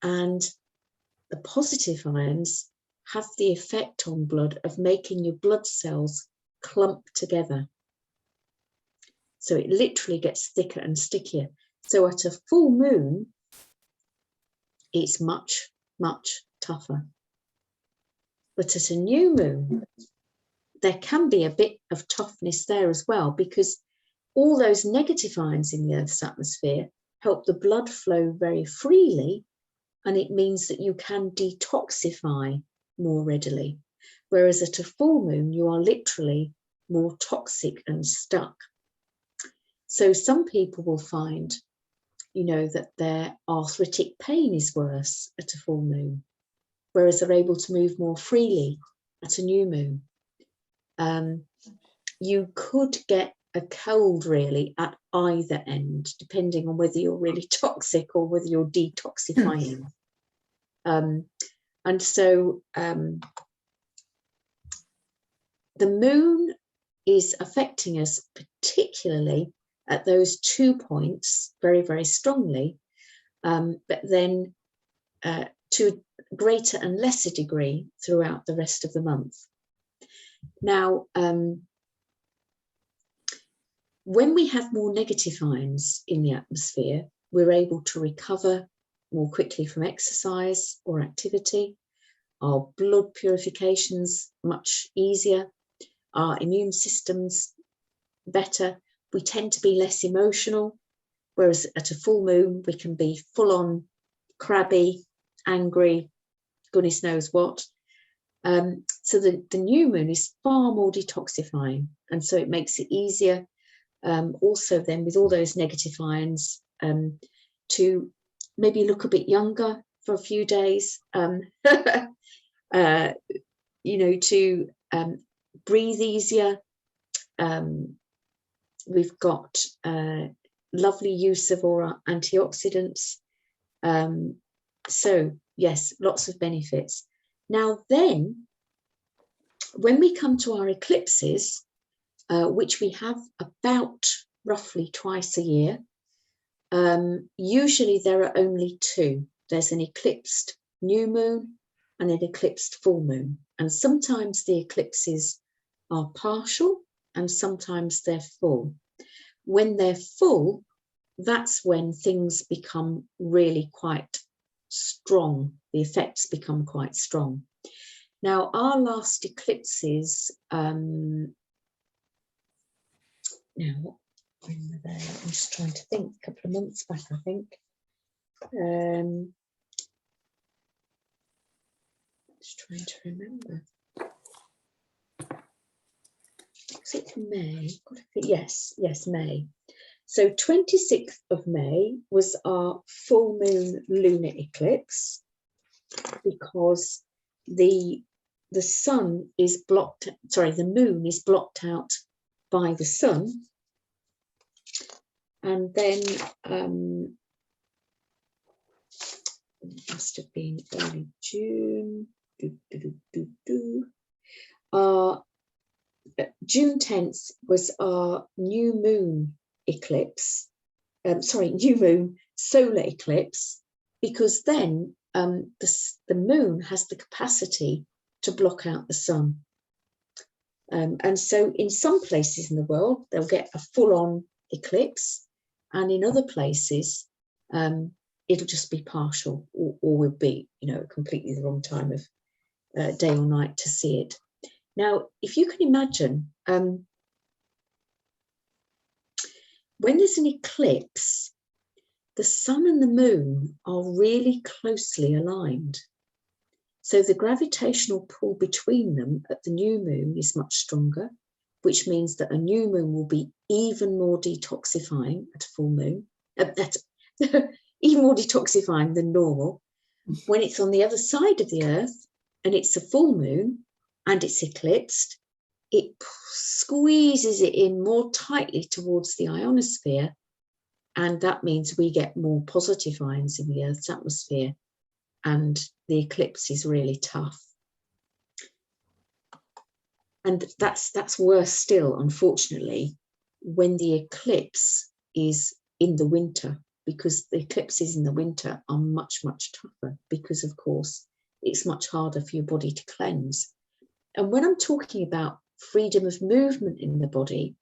And the positive ions have the effect on blood of making your blood cells clump together. So it literally gets thicker and stickier. So at a full moon, it's much, much tougher. But at a new moon, there can be a bit of toughness there as well, because all those negative ions in the Earth's atmosphere help the blood flow very freely, and it means that you can detoxify more readily. Whereas at a full moon, you are literally more toxic and stuck. So some people will find, you know, that their arthritic pain is worse at a full moon, whereas they're able to move more freely at a new moon. You could get a cold really at either end, depending on whether you're really toxic or whether you're detoxifying. And so the moon is affecting us particularly at those 2 points very, very strongly, but then to a greater and lesser degree throughout the rest of the month. Now, when we have more negative ions in the atmosphere, we're able to recover more quickly from exercise or activity. Our blood purification's much easier. Our immune system's better. We tend to be less emotional, whereas at a full moon, we can be full on crabby, angry, goodness knows what. So the new moon is far more detoxifying, and so it makes it easier. Also then with all those negative ions, to maybe look a bit younger for a few days, you know, to breathe easier. We've got lovely use of all our antioxidants. So yes, lots of benefits. Now then, when we come to our eclipses, which we have about roughly twice a year, usually there are only two. There's an eclipsed new moon and an eclipsed full moon. And sometimes the eclipses are partial and sometimes they're full. When they're full, that's when things become really quite strong. The effects become quite strong. Now, our last eclipses, now, when were they? I'm just trying to think, a couple of months back, I think. Just trying to remember. Was it May? Yes, May. So 26th of May was our full moon lunar eclipse, because the sun is blocked, sorry, the moon is blocked out by the sun. And then it must have been early June. June 10th was our new moon eclipse, new moon solar eclipse, because then the moon has the capacity to block out the sun. And so in some places in the world, they'll get a full-on eclipse, and in other places, it'll just be partial, or will be, you know, completely the wrong time of day or night to see it. Now, if you can imagine, when there's an eclipse, the sun and the moon are really closely aligned. So the gravitational pull between them at the new moon is much stronger, which means that a new moon will be even more detoxifying at a full moon, even more detoxifying than normal. When it's on the other side of the Earth and it's a full moon and it's eclipsed, it squeezes it in more tightly towards the ionosphere, and that means we get more positive ions in the Earth's atmosphere, and the eclipse is really tough. And that's worse still, unfortunately, when the eclipse is in the winter, because the eclipses in the winter are much, much tougher because, of course, it's much harder for your body to cleanse. And when I'm talking about freedom of movement in the body,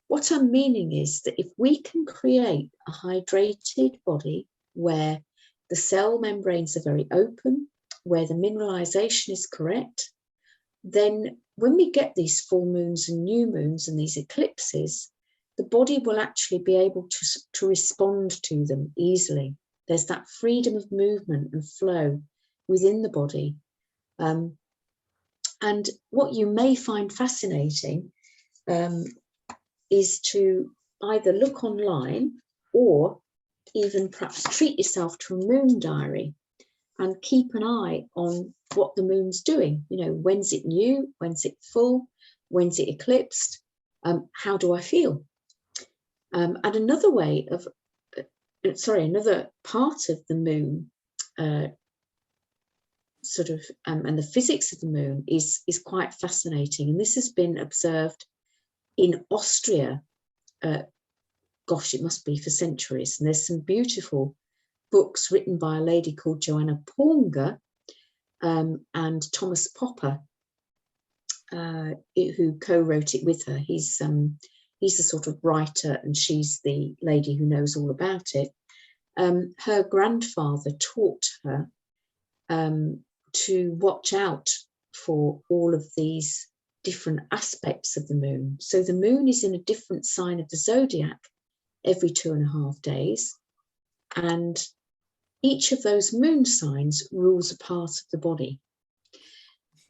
what I'm meaning is that if we can create a hydrated body where the cell membranes are very open, where the mineralization is correct, then when we get these full moons and new moons and these eclipses, the body will actually be able to respond to them easily. There's that freedom of movement and flow within the body. And what you may find fascinating is to either look online or even perhaps treat yourself to a moon diary and keep an eye on what the moon's doing. You know, when's it new? When's it full? When's it eclipsed? How do I feel? And another way of, another part of the moon and the physics of the moon is quite fascinating. And this has been observed in Austria, gosh, it must be for centuries. And there's some beautiful books written by a lady called Joanna Pornger and Thomas Popper, who co-wrote it with her. He's the sort of writer and she's the lady who knows all about it. Her grandfather taught her to watch out for all of these different aspects of the moon. So the moon is in a different sign of the zodiac every 2.5 days, and each of those moon signs rules a part of the body.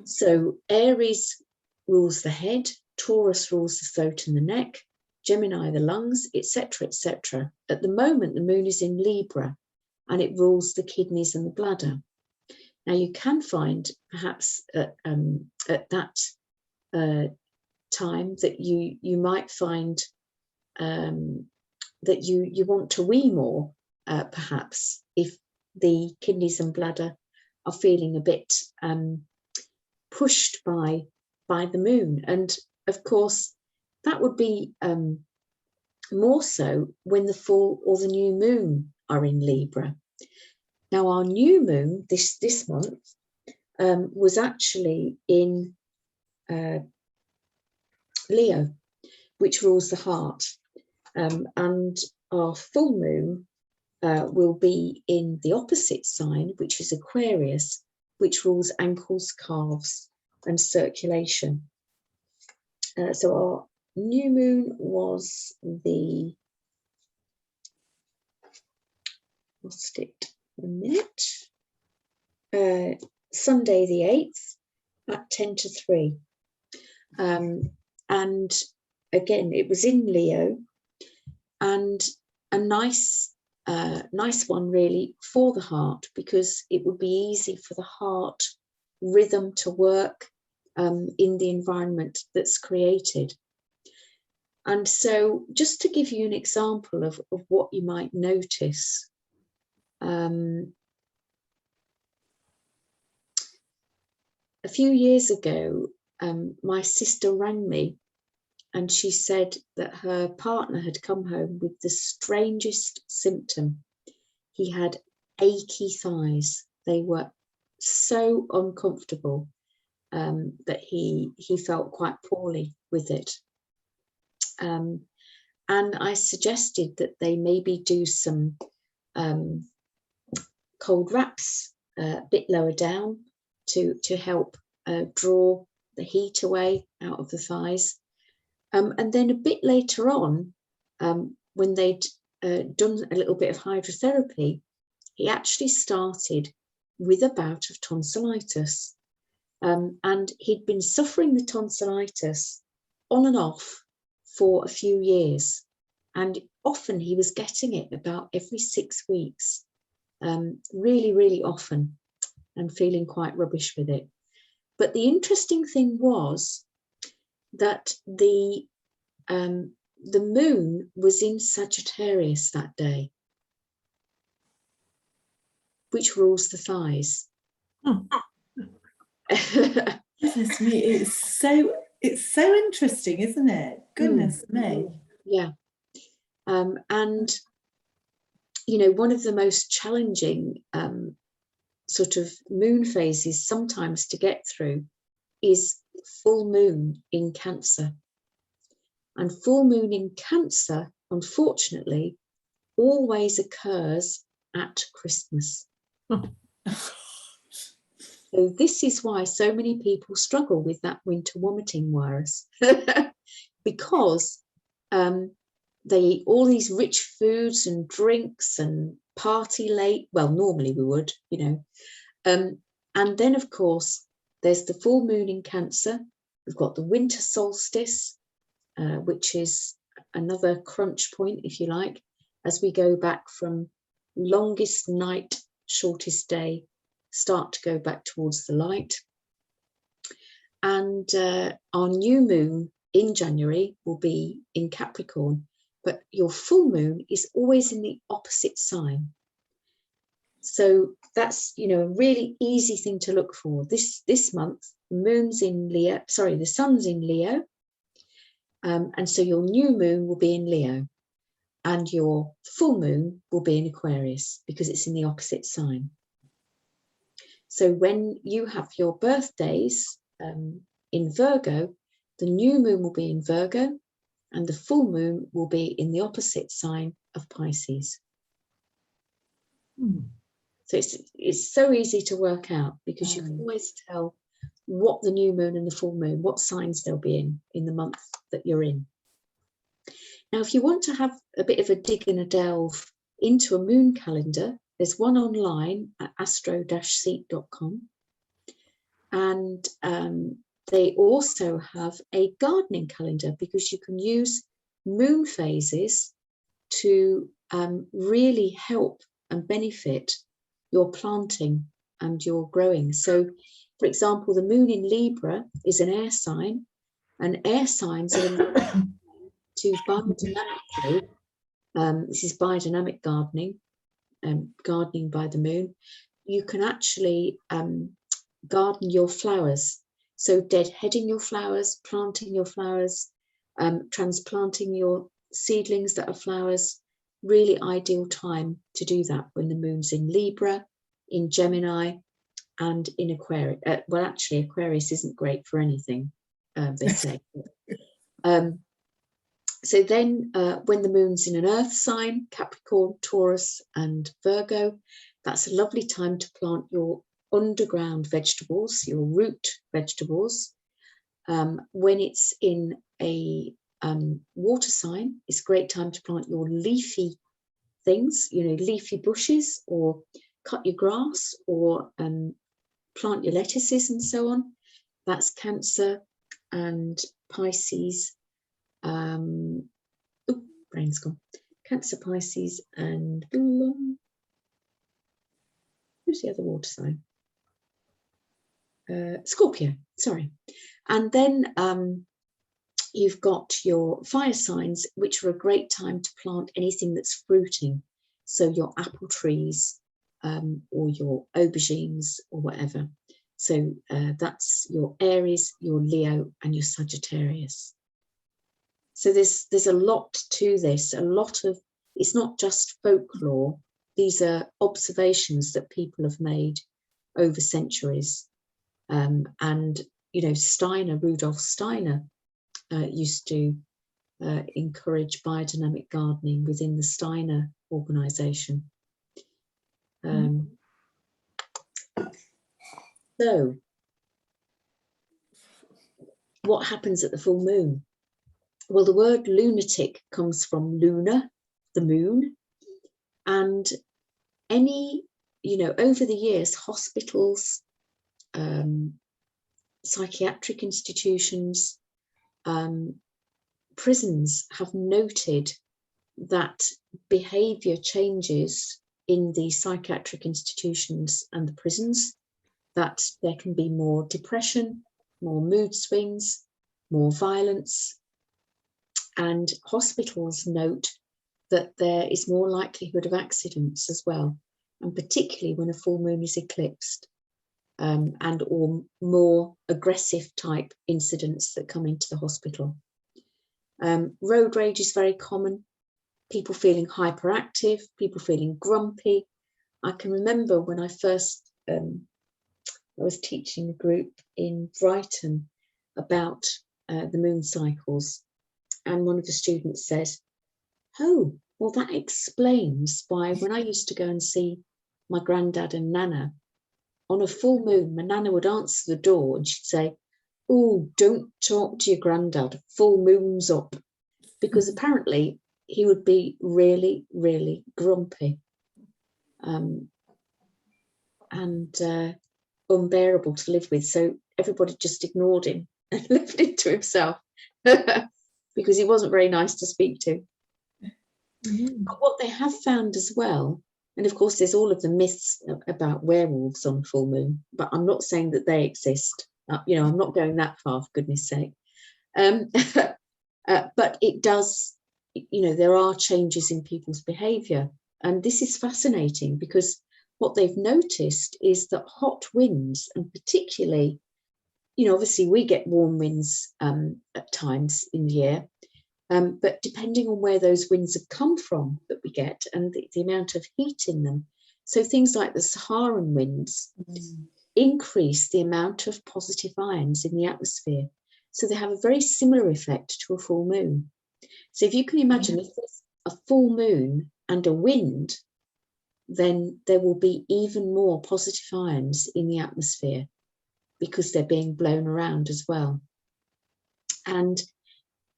So Aries rules the head, Taurus rules the throat and the neck, Gemini the lungs, etc., etc. At the moment, the moon is in Libra and it rules the kidneys and the bladder. Now, you can find perhaps at that time that you might find that you want to wee more, perhaps, if the kidneys and bladder are feeling a bit pushed by the moon. And of course, that would be more so when the full or the new moon are in Libra. Now, our new moon this month was actually in Leo, which rules the heart, and our full moon will be in the opposite sign, which is Aquarius, which rules ankles, calves, and circulation. So our new moon was the, lost it a minute, Sunday the 8th at 10 to 3. And again, it was in Leo, and a nice one really for the heart, because it would be easy for the heart rhythm to work in the environment that's created. And so just to give you an example of what you might notice, a few years ago, my sister rang me and she said that her partner had come home with the strangest symptom. He had achy thighs. They were so uncomfortable that he felt quite poorly with it. And I suggested that they maybe do some cold wraps a bit lower down to help draw the heat away out of the thighs. And then a bit later on, when they'd done a little bit of hydrotherapy, he actually started with a bout of tonsillitis. And he'd been suffering the tonsillitis on and off for a few years, and often he was getting it about every 6 weeks, really, really often, and feeling quite rubbish with it. But the interesting thing was that the moon was in Sagittarius that day, which rules the thighs. Oh. Goodness me, it's so interesting, isn't it? Goodness me. Yeah. And you know, one of the most challenging sort of moon phases sometimes to get through is full moon in Cancer. And full moon in Cancer, unfortunately, always occurs at Christmas. So this is why so many people struggle with that winter vomiting virus, because they eat all these rich foods and drinks and party late. Well, normally we would, you know. And then, of course, there's the full moon in Cancer. We've got the winter solstice, which is another crunch point, if you like, as we go back from longest night, shortest day, start to go back towards the light. And our new moon in January will be in Capricorn, but your full moon is always in the opposite sign. So that's, you know, a really easy thing to look for. This month, the moon's in Leo, sorry, the sun's in Leo. And so your new moon will be in Leo, and your full moon will be in Aquarius because it's in the opposite sign. So when you have your birthdays in Virgo, the new moon will be in Virgo and the full moon will be in the opposite sign of Pisces. So it's so easy to work out because you can always tell what the new moon and the full moon, what signs they'll be in the month that you're in. Now, if you want to have a bit of a dig and a delve into a moon calendar, there's one online at astro-seek.com. And they also have a gardening calendar because you can use moon phases to really help and benefit your planting and your growing. So, for example, the moon in Libra is an air sign, and air signs are to biodynamically, this is biodynamic gardening, gardening by the moon. You can actually garden your flowers. So deadheading your flowers, planting your flowers, transplanting your seedlings that are flowers, really ideal time to do that when the moon's in Libra, in Gemini, and in Aquarius. Well, actually, Aquarius isn't great for anything, they say. So then when the moon's in an earth sign, Capricorn, Taurus, and Virgo, that's a lovely time to plant your underground vegetables, your root vegetables. When it's in a water sign, it's a great time to plant your leafy things, you know, leafy bushes, or cut your grass, or plant your lettuces and so on. That's Cancer and Pisces. Brain's gone. Cancer, Pisces, and who's the other water sign? Scorpio, sorry. And then you've got your fire signs, which are a great time to plant anything that's fruiting. So your apple trees or your aubergines or whatever. So that's your Aries, your Leo, and your Sagittarius. So there's a lot to this, a lot of, it's not just folklore. These are observations that people have made over centuries. And, you know, Rudolf Steiner used to encourage biodynamic gardening within the Steiner organization. So what happens at the full moon? Well, the word lunatic comes from Luna, the moon, and any, you know, over the years, hospitals, psychiatric institutions, prisons have noted that behaviour changes in the psychiatric institutions and the prisons, that there can be more depression, more mood swings, more violence, and hospitals note that there is more likelihood of accidents as well, and particularly when a full moon is eclipsed, and or more aggressive type incidents that come into the hospital. Road rage is very common. People feeling hyperactive, people feeling grumpy. I can remember when I first I was teaching a group in Brighton about the moon cycles, and one of the students says, "Oh, well, that explains why when I used to go and see my granddad and Nana, on a full moon, my Nana would answer the door and she'd say, 'Oh, don't talk to your granddad, full moon's up,' because apparently he would be really, really grumpy and unbearable to live with. So everybody just ignored him and left him to himself because he wasn't very nice to speak to. But what they have found as well, and of course there's all of the myths about werewolves on full moon, but I'm not saying that they exist. You know, I'm not going that far, for goodness sake. But it does, you know, there are changes in people's behaviour. And this is fascinating because what they've noticed is that hot winds, and particularly, you know, obviously we get warm winds at times in the year, but depending on where those winds have come from that we get and the amount of heat in them. So things like the Saharan winds increase the amount of positive ions in the atmosphere. So they have a very similar effect to a full moon. So if you can imagine, if there's a full moon and a wind, then there will be even more positive ions in the atmosphere because they're being blown around as well. And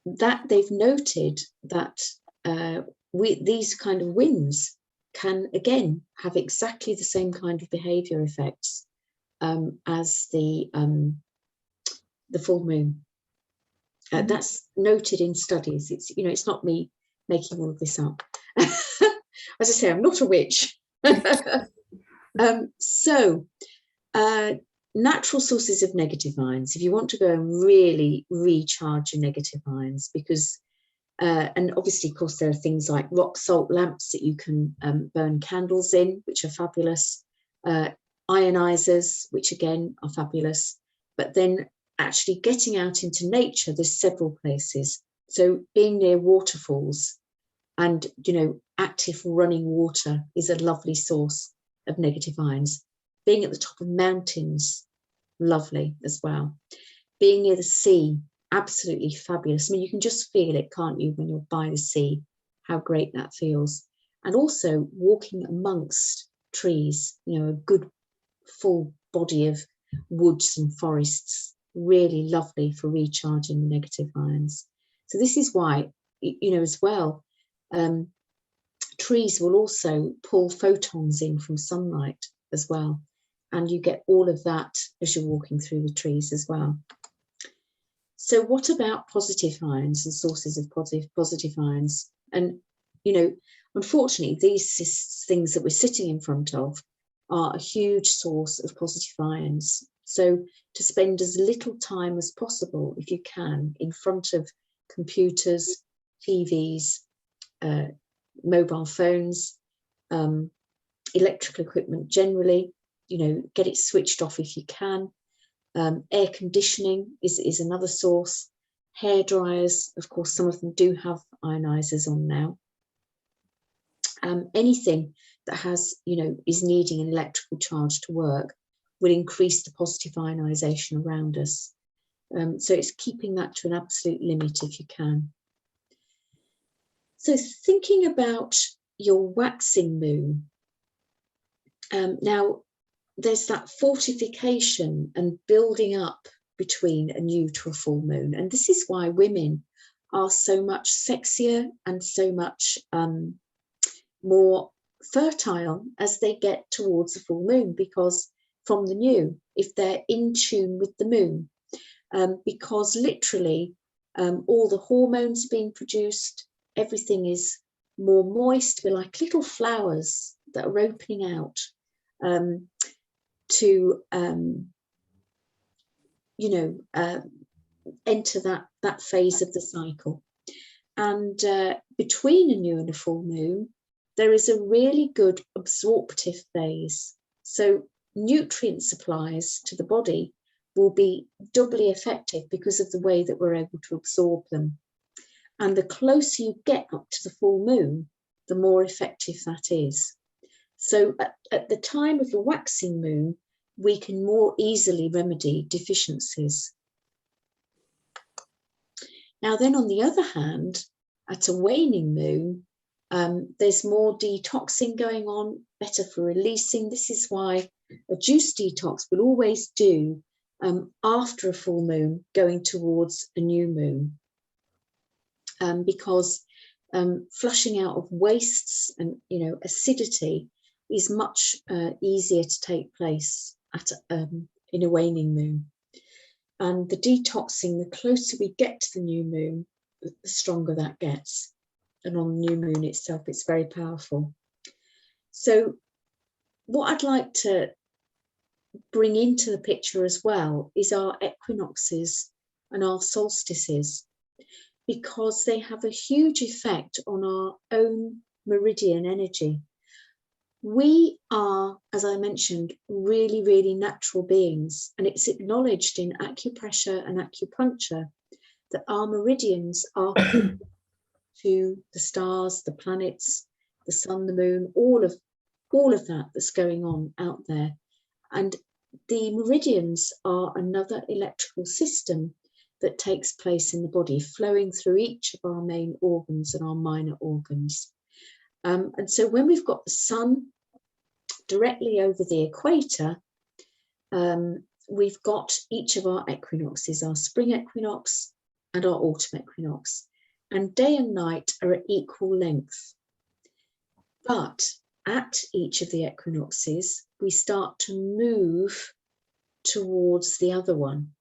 that they've noted that these kind of winds can again have exactly the same kind of behavior effects as the full moon. That's noted in studies. It's, you know, it's not me making all of this up. As I say, I'm not a witch. Natural sources of negative ions, if you want to go and really recharge your negative ions, because and obviously, of course, there are things like rock salt lamps that you can burn candles in, which are fabulous. Ionizers, which again are fabulous. But then actually getting out into nature, there's several places. So being near waterfalls and, you know, active running water is a lovely source of negative ions. Being at the top of mountains, lovely as well. Being near the sea, absolutely fabulous. I mean, you can just feel it, can't you, when you're by the sea, how great that feels. And also walking amongst trees, you know, a good full body of woods and forests, really lovely for recharging the negative ions. So this is why, you know, as well, trees will also pull photons in from sunlight as well. And you get all of that as you're walking through the trees as well. So what about positive ions and sources of positive ions? And, you know, unfortunately, these things that we're sitting in front of are a huge source of positive ions. So to spend as little time as possible, if you can, in front of computers, TVs, mobile phones, electrical equipment generally, you know, get it switched off if you can. Air conditioning is another source. Hair dryers, of course, some of them do have ionizers on now. Anything that has, you know, is needing an electrical charge to work will increase the positive ionization around us. So it's keeping that to an absolute limit if you can. So thinking about your waxing moon, now there's that fortification and building up between a new to a full moon. And this is why women are so much sexier and so much more fertile as they get towards the full moon, because from the new, if they're in tune with the moon, because literally all the hormones being produced, everything is more moist. We're like little flowers that are opening out to enter that phase of the cycle. And between a new and a full moon, there is a really good absorptive phase. So nutrient supplies to the body will be doubly effective because of the way that we're able to absorb them. And the closer you get up to the full moon, the more effective that is. So at the time of the waxing moon, we can more easily remedy deficiencies. Now then, on the other hand, at a waning moon, there's more detoxing going on, better for releasing. This is why a juice detox will always do after a full moon, going towards a new moon, because flushing out of wastes and acidity is much easier to take place at in a waning moon. And the detoxing, the closer we get to the new moon, the stronger that gets. And on the new moon itself, it's very powerful. So what I'd like to bring into the picture as well is our equinoxes and our solstices, because they have a huge effect on our own meridian energy. We are, as I mentioned, really, really natural beings, and it's acknowledged in acupressure and acupuncture that our meridians are to the stars, the planets, the sun, the moon, all of that that's going on out there. And the meridians are another electrical system that takes place in the body, flowing through each of our main organs and our minor organs. And so when we've got the sun directly over the equator, we've got each of our equinoxes, our spring equinox and our autumn equinox, and day and night are at equal length. But at each of the equinoxes, we start to move towards the other one.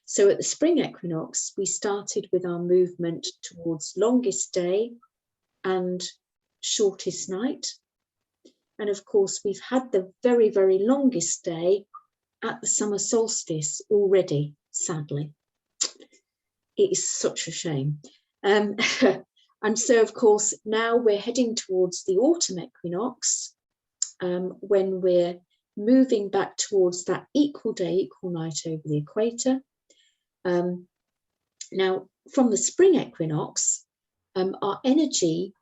So at the spring equinox, we started with our movement towards longest day and shortest night. And of course, we've had the very, very longest day at the summer solstice already, sadly. It is such a shame. And so, of course, now we're heading towards the autumn equinox, when we're moving back towards that equal day, equal night over the equator. Now, from the spring equinox, our energy,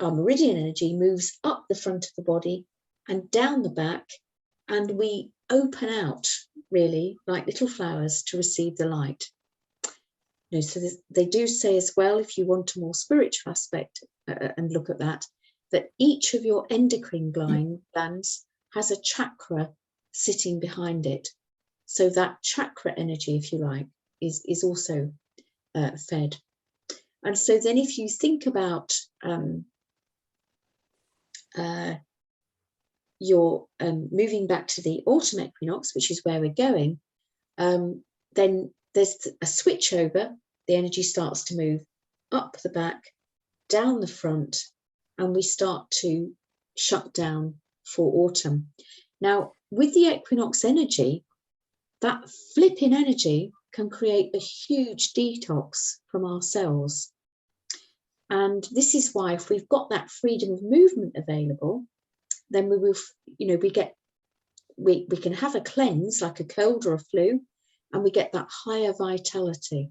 our meridian energy, moves up the front of the body and down the back, and we open out really like little flowers to receive the light. So they do say as well, if you want a more spiritual aspect and look at that each of your endocrine glands has a chakra sitting behind it. So that chakra energy, if you like, is also fed. And so then if you think about your moving back to the autumn equinox, which is where we're going, then there's a switch over. The energy starts to move up the back, down the front, and we start to shut down for autumn. Now, with the equinox energy, that flipping energy can create a huge detox from our cells. And this is why, if we've got that freedom of movement available, then we will, we can have a cleanse like a cold or a flu, and we get that higher vitality.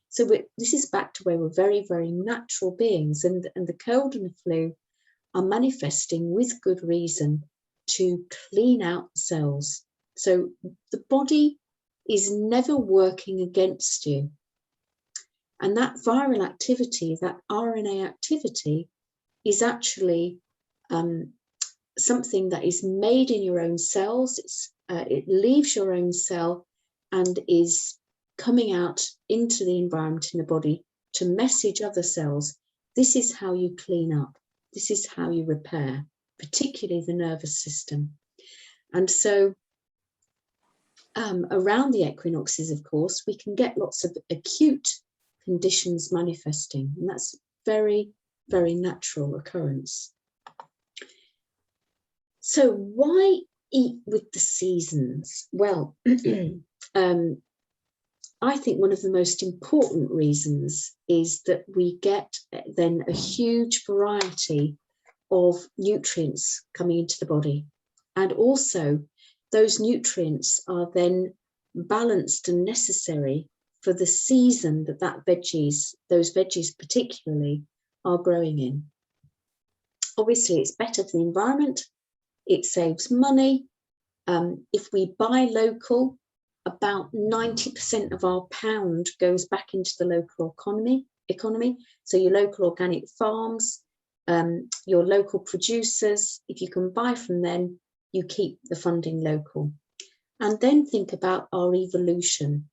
So this is back to where we're very, very natural beings, and the cold and the flu are manifesting with good reason to clean out the cells. So the body is never working against you. And that viral activity, that RNA activity, is actually something that is made in your own cells. It leaves your own cell and is coming out into the environment in the body to message other cells. This is how you clean up. This is how you repair, particularly the nervous system. And so around the equinoxes, of course, we can get lots of acute conditions manifesting, and that's very, very natural occurrence. So why eat with the seasons? Well, I think one of the most important reasons is that we get then a huge variety of nutrients coming into the body. And also those nutrients are then balanced and necessary for the season that those veggies particularly, are growing in. Obviously, it's better for the environment. It saves money. If we buy local, about 90% of our pound goes back into the local economy. So your local organic farms, your local producers, if you can buy from them, you keep the funding local. And then think about our evolution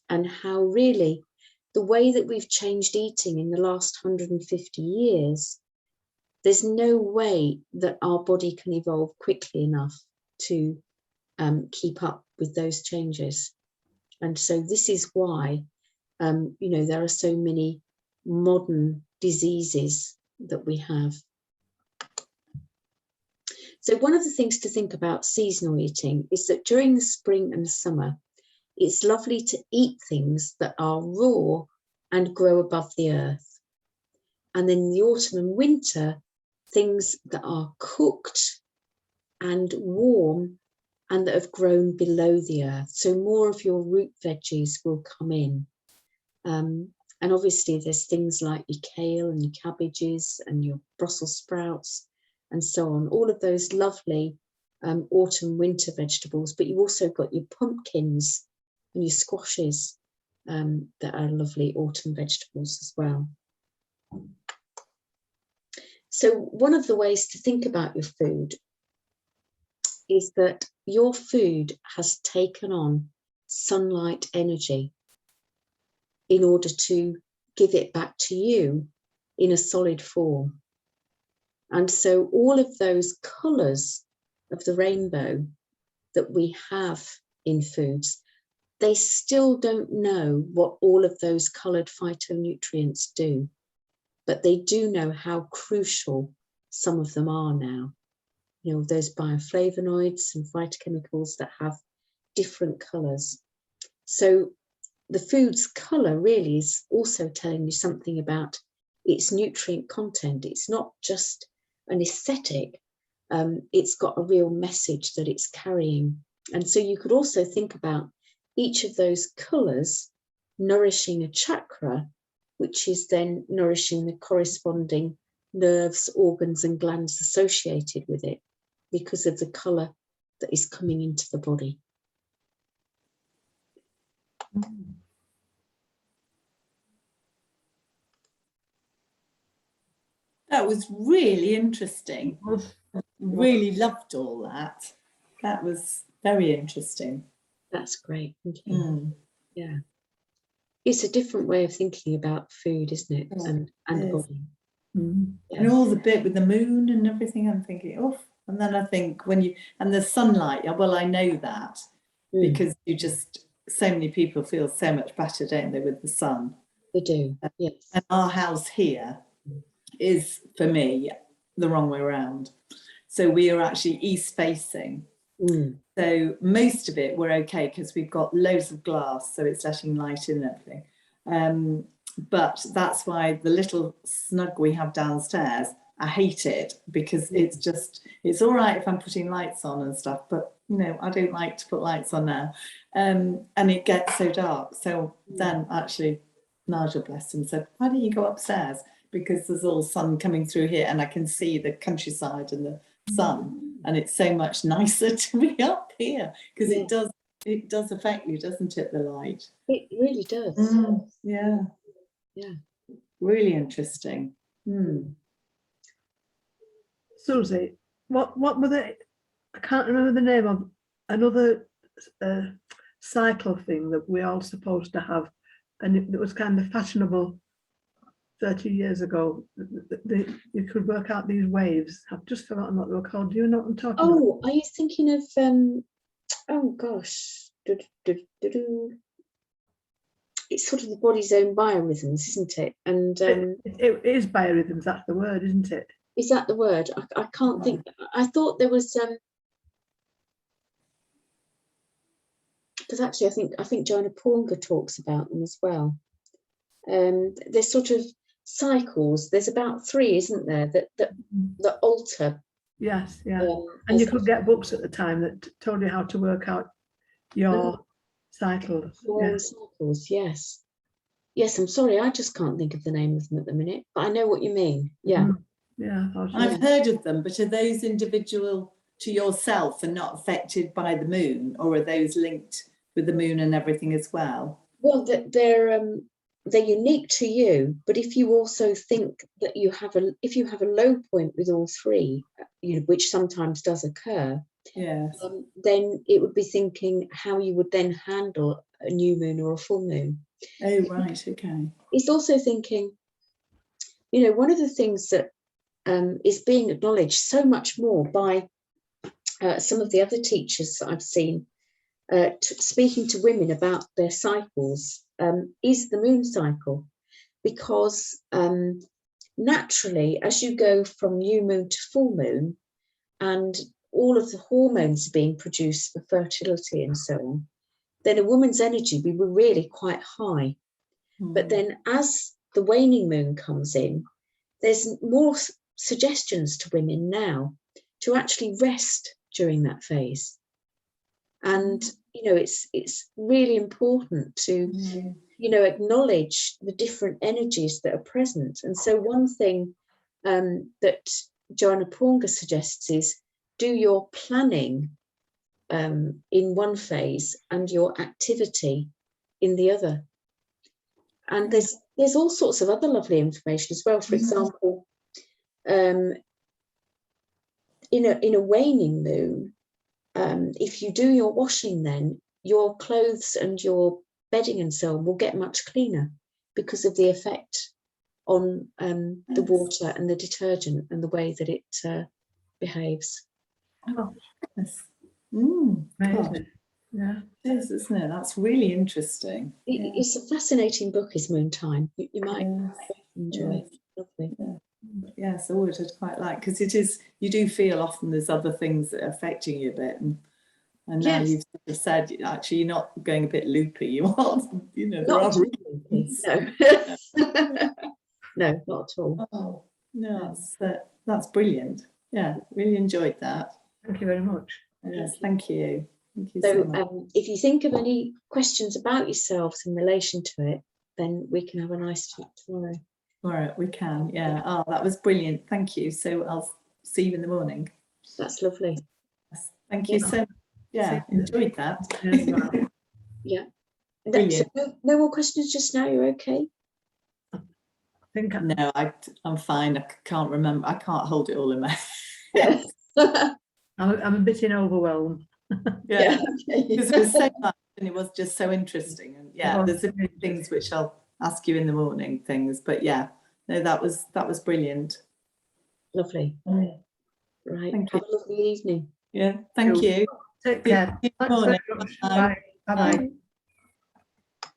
and how really the way that we've changed eating in the last 150 years, there's no way that our body can evolve quickly enough to keep up with those changes. And so this is why, there are so many modern diseases that we have. So one of the things to think about seasonal eating is that during the spring and the summer, it's lovely to eat things that are raw and grow above the earth. And then in the autumn and winter, things that are cooked and warm and that have grown below the earth. So more of your root veggies will come in. And obviously there's things like your kale and your cabbages and your Brussels sprouts and so on, all of those lovely autumn winter vegetables, but you've also got your pumpkins and your squashes that are lovely autumn vegetables as well. So one of the ways to think about your food is that your food has taken on sunlight energy in order to give it back to you in a solid form. And so all of those colours of the rainbow that we have in foods, they still don't know what all of those coloured phytonutrients do, but they do know how crucial some of them are now. You know, those bioflavonoids and phytochemicals that have different colours. So the food's colour really is also telling you something about its nutrient content. It's not just an aesthetic, it's got a real message that it's carrying. And so you could also think about each of those colours nourishing a chakra, which is then nourishing the corresponding nerves, organs and glands associated with it because of the colour that is coming into the body. That was really interesting. Really loved all that. That was very interesting. That's great. Thank you. Yeah. It's a different way of thinking about food, isn't it? And the body. Yeah. And all the bit with the moon and everything, I'm thinking, oh, and then I think and the sunlight, well, I know that because so many people feel so much better, don't they, with the sun? They do, yes. And our house here is, for me, the wrong way around. So we are actually east facing. So most of it we're okay because we've got loads of glass, so it's letting light in and everything. But that's why the little snug we have downstairs, I hate it because it's all right if I'm putting lights on and stuff, but I don't like to put lights on now. And it gets so dark. So then actually Nigel, bless him, said, why don't you go upstairs? Because there's all sun coming through here and I can see the countryside and the sun. And it's so much nicer to be up here because it does affect you, doesn't it, the light? It really does. Yeah. Really interesting. Susie, what were the, I can't remember the name of another cycle thing that we're all supposed to have, and it was kind of fashionable 30 years ago. You could work out these waves. I've just forgotten what they were called. Do you know what I'm talking about? Oh, are you thinking of oh gosh, it's sort of the body's own biorhythms, isn't it? And It is biorhythms, that's the word, isn't it? is that the word? I can't think. I thought there was because actually I think Joanna Pornger talks about them as well. There's sort of cycles. There's about 3, isn't there, that alter. Yes, yeah. And you could get books at the time that told you how to work out your cycles. Your cycles, yes. Yes, I'm sorry, I just can't think of the name of them at the minute, but I know what you mean. Yeah. Yeah. I've heard of them, but are those individual to yourself and not affected by the moon, or are those linked with the moon and everything as well? Well, they're unique to you, but if you also think that if you have a low point with all 3, which sometimes does occur, yes, then it would be thinking how you would then handle a new moon or a full moon. Oh, right, okay. It's also thinking, one of the things that is being acknowledged so much more by some of the other teachers that I've seen speaking to women about their cycles is the moon cycle, because naturally, as you go from new moon to full moon, and all of the hormones are being produced for fertility and so on, then a woman's energy will be really quite high. But then as the waning moon comes in, there's more suggestions to women now to actually rest during that phase. And, it's really important to, acknowledge the different energies that are present. And so one thing that Joanna Pornger suggests is do your planning in one phase and your activity in the other. And there's all sorts of other lovely information as well. For example, in a waning moon, if you do your washing, then your clothes and your bedding and so on will get much cleaner because of the effect on the water and the detergent and the way that it behaves. Oh, yes. Amazing. Yeah. Yes, isn't it? That's really interesting. It's a fascinating book, is Moon Time. You might enjoy it. Lovely. Yes, I would. I'd quite like, because it is, you do feel often there's other things that are affecting you a bit, and now you've sort of said actually you're not going a bit loopy. You are, there Not are loopy. No. No, not at all. Oh, no, that's brilliant. Yeah, really enjoyed that. Thank you very much. Yes, thank you. Thank you So so much. if you think of any questions about yourselves in relation to it, then we can have a nice talk tomorrow. All right, we can. Yeah. Oh, that was brilliant. Thank you. So I'll see you in the morning. That's lovely. Yes, thank you so much. Yeah, enjoyed that. Yeah. So no more questions just now. You're okay? I think no, I'm fine. I can't remember. I can't hold it all in my head. Yes. I'm a bit in overwhelm. Yeah, because it was so much and it was just so interesting. And there's a few things which I'll ask you in the morning, but no, that was brilliant. Lovely. Right. Thank Have a lovely evening. Yeah, thank you. Take care. Bye. Bye. Bye.